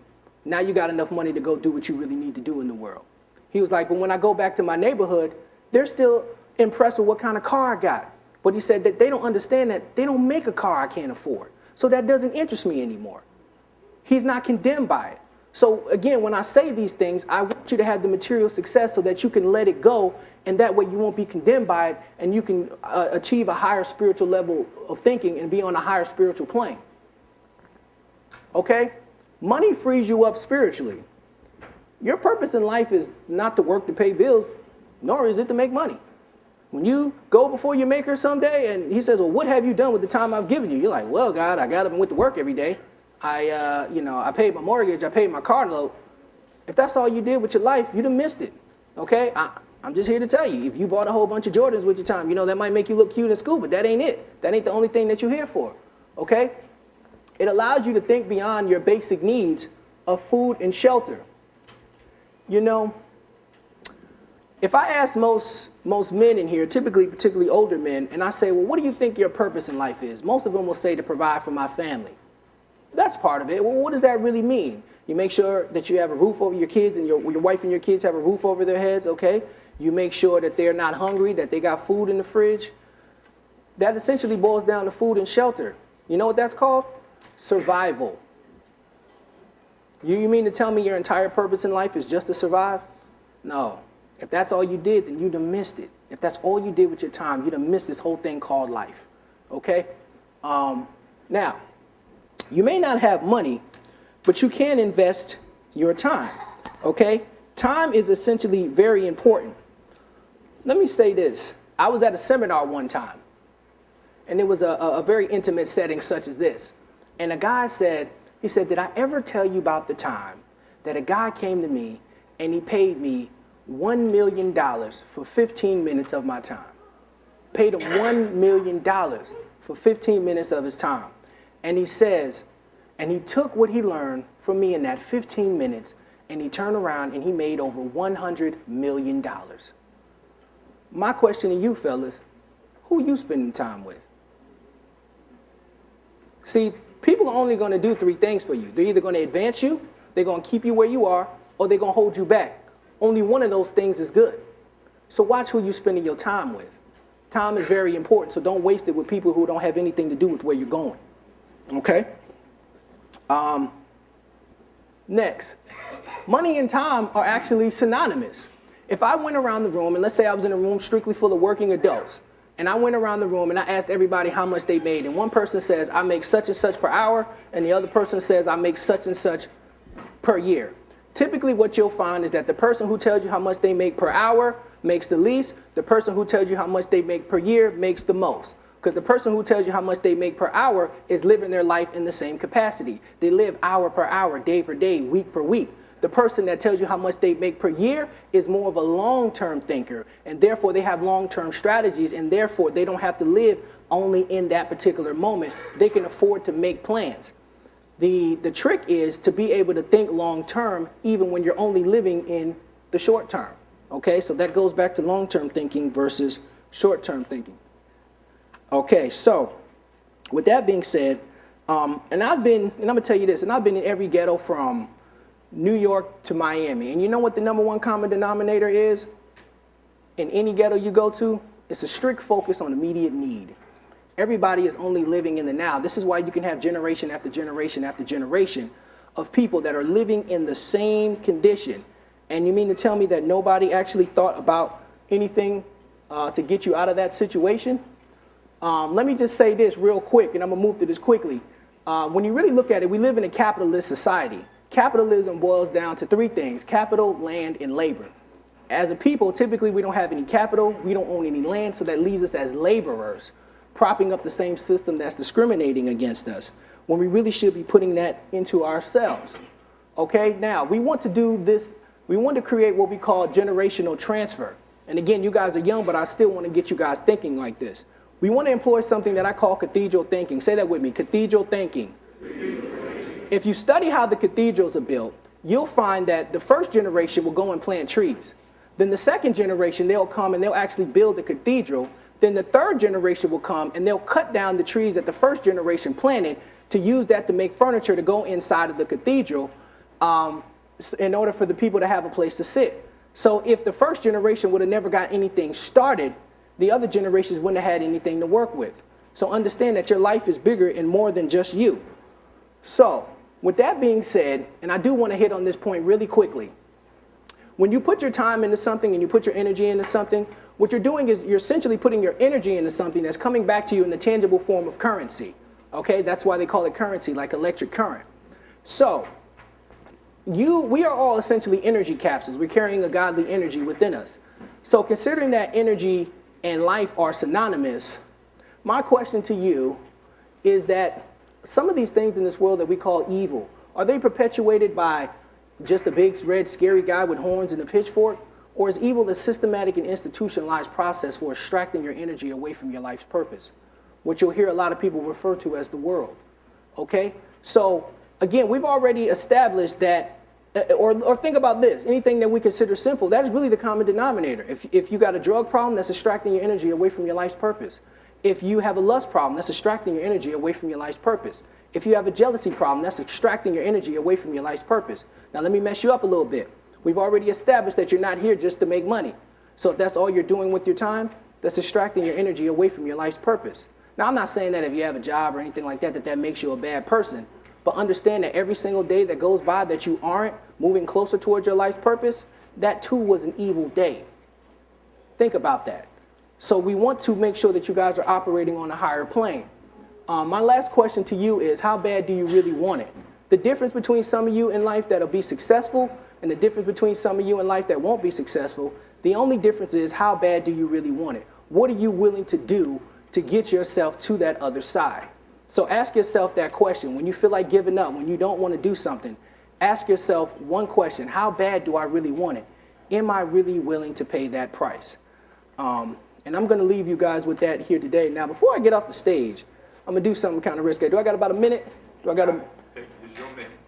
Now you got enough money to go do what you really need to do in the world. He was like, but when I go back to my neighborhood, they're still impressed with what kind of car I got. But he said that they don't understand that they don't make a car I can't afford. So that doesn't interest me anymore. He's not condemned by it. So again, when I say these things, I want you to have the material success so that you can let it go, and that way you won't be condemned by it, and you can achieve a higher spiritual level of thinking and be on a higher spiritual plane. Okay? Money frees you up spiritually. Your purpose in life is not to work to pay bills, nor is it to make money. When you go before your maker someday and he says, well, what have you done with the time I've given you? You're like, well, God, I got up and went to work every day. I paid my mortgage, I paid my car note. If that's all you did with your life, you'd have missed it, okay? I'm just here to tell you, if you bought a whole bunch of Jordans with your time, you know, that might make you look cute in school, but that ain't it. That ain't the only thing that you're here for, okay? It allows you to think beyond your basic needs of food and shelter. You know, if I ask most men in here, particularly older men, and I say, well, what do you think your purpose in life is? Most of them will say to provide for my family. That's part of it. Well, what does that really mean? You make sure that you have a roof over your kids and your wife and your kids have a roof over their heads, okay? You make sure that they're not hungry, that they got food in the fridge. That essentially boils down to food and shelter. You know what that's called? Survival. You mean to tell me your entire purpose in life is just to survive? No. If that's all you did, then you'd have missed it. If that's all you did with your time, you'd have missed this whole thing called life, okay? Now, you may not have money, but you can invest your time, okay? Time is essentially very important. Let me say this. I was at a seminar one time, and it was a very intimate setting such as this. And a guy said, he said, did I ever tell you about the time that a guy came to me and he paid me $1 million for 15 minutes of my time? Paid him $1 million for 15 minutes of his time. And he says, and he took what he learned from me in that 15 minutes, and he turned around and he made over $100 million. My question to you fellas, who are you spending time with? See, people are only going to do three things for you. They're either going to advance you, they're going to keep you where you are, or they're going to hold you back. Only one of those things is good. So watch who you're spending your time with. Time is very important, so don't waste it with people who don't have anything to do with where you're going. Okay? Next, money and time are actually synonymous. If I went around the room, and let's say I was in a room strictly full of working adults, and I went around the room and I asked everybody how much they made, and one person says, I make such and such per hour, and the other person says, I make such and such per year. Typically what you'll find is that the person who tells you how much they make per hour makes the least. The person who tells you how much they make per year makes the most. Because the person who tells you how much they make per hour is living their life in the same capacity. They live hour per hour, day per day, week per week. The person that tells you how much they make per year is more of a long-term thinker, and therefore they have long-term strategies, and therefore they don't have to live only in that particular moment. They can afford to make plans. The trick is to be able to think long-term even when you're only living in the short term. Okay, so that goes back to long-term thinking versus short-term thinking. Okay, so with that being said, and I'm gonna tell you this, and I've been in every ghetto from New York to Miami, and you know what the #1 common denominator is? In any ghetto you go to, it's a strict focus on immediate need. Everybody is only living in the now. This is why you can have generation after generation after generation of people that are living in the same condition. And you mean to tell me that nobody actually thought about anything to get you out of that situation? Let me just say this real quick, and I'm gonna move through this quickly. When you really look at it, we live in a capitalist society. Capitalism boils down to three things: capital, land, and labor. As a people, typically we don't have any capital, we don't own any land, so that leaves us as laborers, propping up the same system that's discriminating against us, when we really should be putting that into ourselves. Okay, now we want to do this, we want to create what we call generational transfer. And again, you guys are young, but I still want to get you guys thinking like this. We want to employ something that I call cathedral thinking. Say that with me, cathedral thinking. If you study how the cathedrals are built, you'll find that the first generation will go and plant trees. Then the second generation, they'll come and they'll actually build the cathedral. Then the third generation will come and they'll cut down the trees that the first generation planted to use that to make furniture to go inside of the cathedral in order for the people to have a place to sit. So if the first generation would have never got anything started, the other generations wouldn't have had anything to work with. So understand that your life is bigger and more than just you. So with that being said, and I do want to hit on this point really quickly, when you put your time into something and you put your energy into something, what you're doing is you're essentially putting your energy into something that's coming back to you in the tangible form of currency. Okay, that's why they call it currency, like electric current. So we are all essentially energy capsules. We're carrying a godly energy within us. So considering that energy and life are synonymous, my question to you is that some of these things in this world that we call evil, are they perpetuated by just a big red scary guy with horns and a pitchfork? Or is evil a systematic and institutionalized process for extracting your energy away from your life's purpose? What you'll hear a lot of people refer to as the world. Okay? So again, we've already established that, or think about this, anything that we consider sinful, that is really the common denominator. If you got a drug problem, that's extracting your energy away from your life's purpose. If you have a lust problem, that's extracting your energy away from your life's purpose. If you have a jealousy problem, that's extracting your energy away from your life's purpose. Now let me mess you up a little bit. We've already established that you're not here just to make money. So if that's all you're doing with your time, that's extracting your energy away from your life's purpose. Now I'm not saying that if you have a job or anything like that, that makes you a bad person. But understand that every single day that goes by that you aren't moving closer towards your life's purpose, that too was an evil day. Think about that. So we want to make sure that you guys are operating on a higher plane. My last question to you is, how bad do you really want it? The difference between some of you in life that'll be successful and the difference between some of you in life that won't be successful, the only difference is how bad do you really want it? what are you willing to do to get yourself to that other side? So ask yourself that question. When you feel like giving up, when you don't want to do something, ask yourself one question: how bad do I really want it? Am I really willing to pay that price? And I'm going to leave you guys with that here today. Now, before I get off the stage, I'm going to do something kind of risky. Do I got about a minute?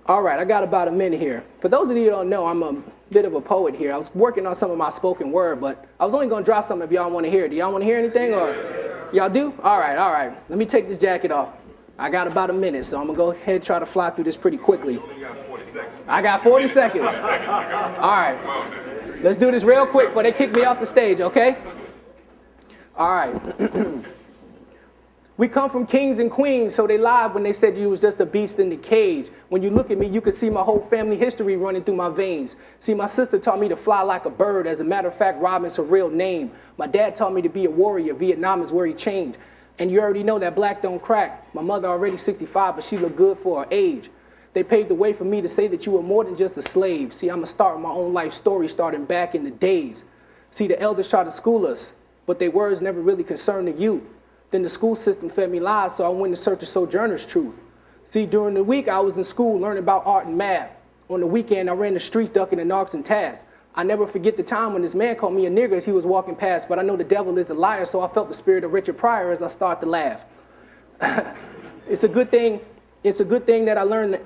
All right, I got about a minute here. For those of you who don't know, I'm a bit of a poet here. I was working on some of my spoken word, but I was only going to drop something if y'all want to hear it. Do y'all want to hear anything? Or y'all do? All right, all right. Let me take this jacket off. I got about a minute, so I'm going to go ahead and try to fly through this pretty quickly. I got 40 seconds. All right. Let's do this real quick before they kick me off the stage, okay? All right. We come from kings and queens, so they lied when they said you was just a beast in the cage. When you look at me, you can see my whole family history running through my veins. See, my sister taught me to fly like a bird. As a matter of fact, Robin's her real name. My dad taught me to be a warrior. Vietnam is where he changed. And you already know that black don't crack. My mother already 65, but she looked good for her age. They paved the way for me to say that you were more than just a slave. See, I'm going to start my own life story starting back in the days. See, the elders tried to school us, but their words never really concerned the youth. Then the school system fed me lies, so I went in search of Sojourner's truth. See, during the week, I was in school learning about art and math. On the weekend, I ran the streets ducking the narcs and tasks. I never forget the time when this man called me a nigger as he was walking past, but I know the devil is a liar, so I felt the spirit of Richard Pryor as I started to laugh. It's a good thing that I learned,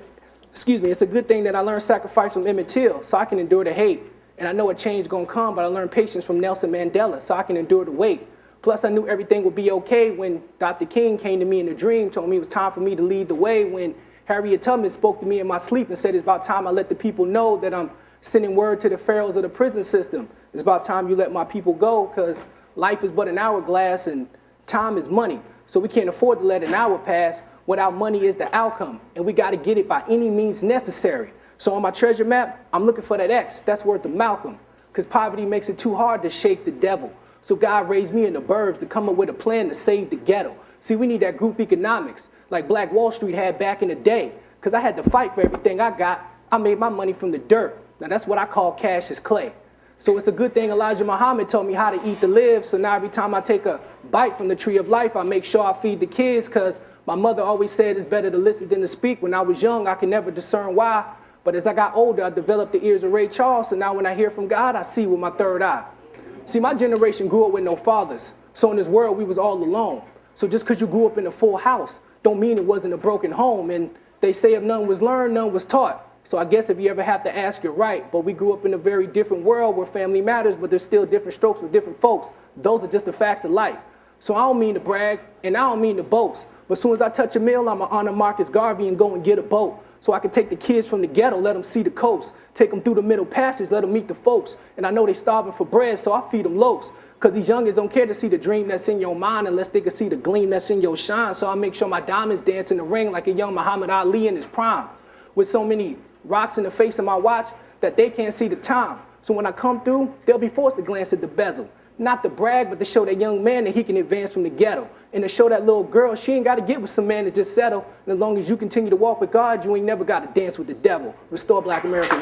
it's a good thing that I learned sacrifice from Emmett Till, so I can endure the hate. And I know a change gonna come, but I learned patience from Nelson Mandela, so I can endure the wait. Plus, I knew everything would be okay when Dr. King came to me in a dream, told me it was time for me to lead the way. When Harriet Tubman spoke to me in my sleep and said, it's about time I let the people know that I'm sending word to the pharaohs of the prison system. It's about time you let my people go, because life is but an hourglass and time is money. So we can't afford to let an hour pass without money is the outcome. And we got to get it by any means necessary. So on my treasure map, I'm looking for that X. That's worth of Malcolm, because poverty makes it too hard to shake the devil. So God raised me in the burbs to come up with a plan to save the ghetto. See, we need that group economics like Black Wall Street had back in the day, because I had to fight for everything I got. I made my money from the dirt. Now that's what I call cash is clay. So it's a good thing Elijah Muhammad told me how to eat to live. So now every time I take a bite from the tree of life, I make sure I feed the kids, because my mother always said it's better to listen than to speak. When I was young, I could never discern why. But as I got older, I developed the ears of Ray Charles. So now when I hear from God, I see with my third eye. See, my generation grew up with no fathers. So in this world, we was all alone. So just because you grew up in a full house, don't mean it wasn't a broken home. And they say if none was learned, none was taught. So I guess if you ever have to ask, you're right. But we grew up in a very different world where family matters, but there's still different strokes for different folks. Those are just the facts of life. So I don't mean to brag, and I don't mean to boast. But as soon as I touch a mill, I'm going to honor Marcus Garvey and go and get a boat. So I can take the kids from the ghetto, let them see the coast. Take them through the middle passage, let them meet the folks. And I know they starving for bread, so I feed them loaves. Because these youngins don't care to see the dream that's in your mind unless they can see the gleam that's in your shine. So I make sure my diamonds dance in the ring like a young Muhammad Ali in his prime. With so many rocks in the face of my watch that they can't see the time. So when I come through, they'll be forced to glance at the bezel. Not to brag, but to show that young man that he can advance from the ghetto. And to show that little girl she ain't got to get with some man to just settle. And as long as you continue to walk with God, you ain't never got to dance with the devil. Restore Black America.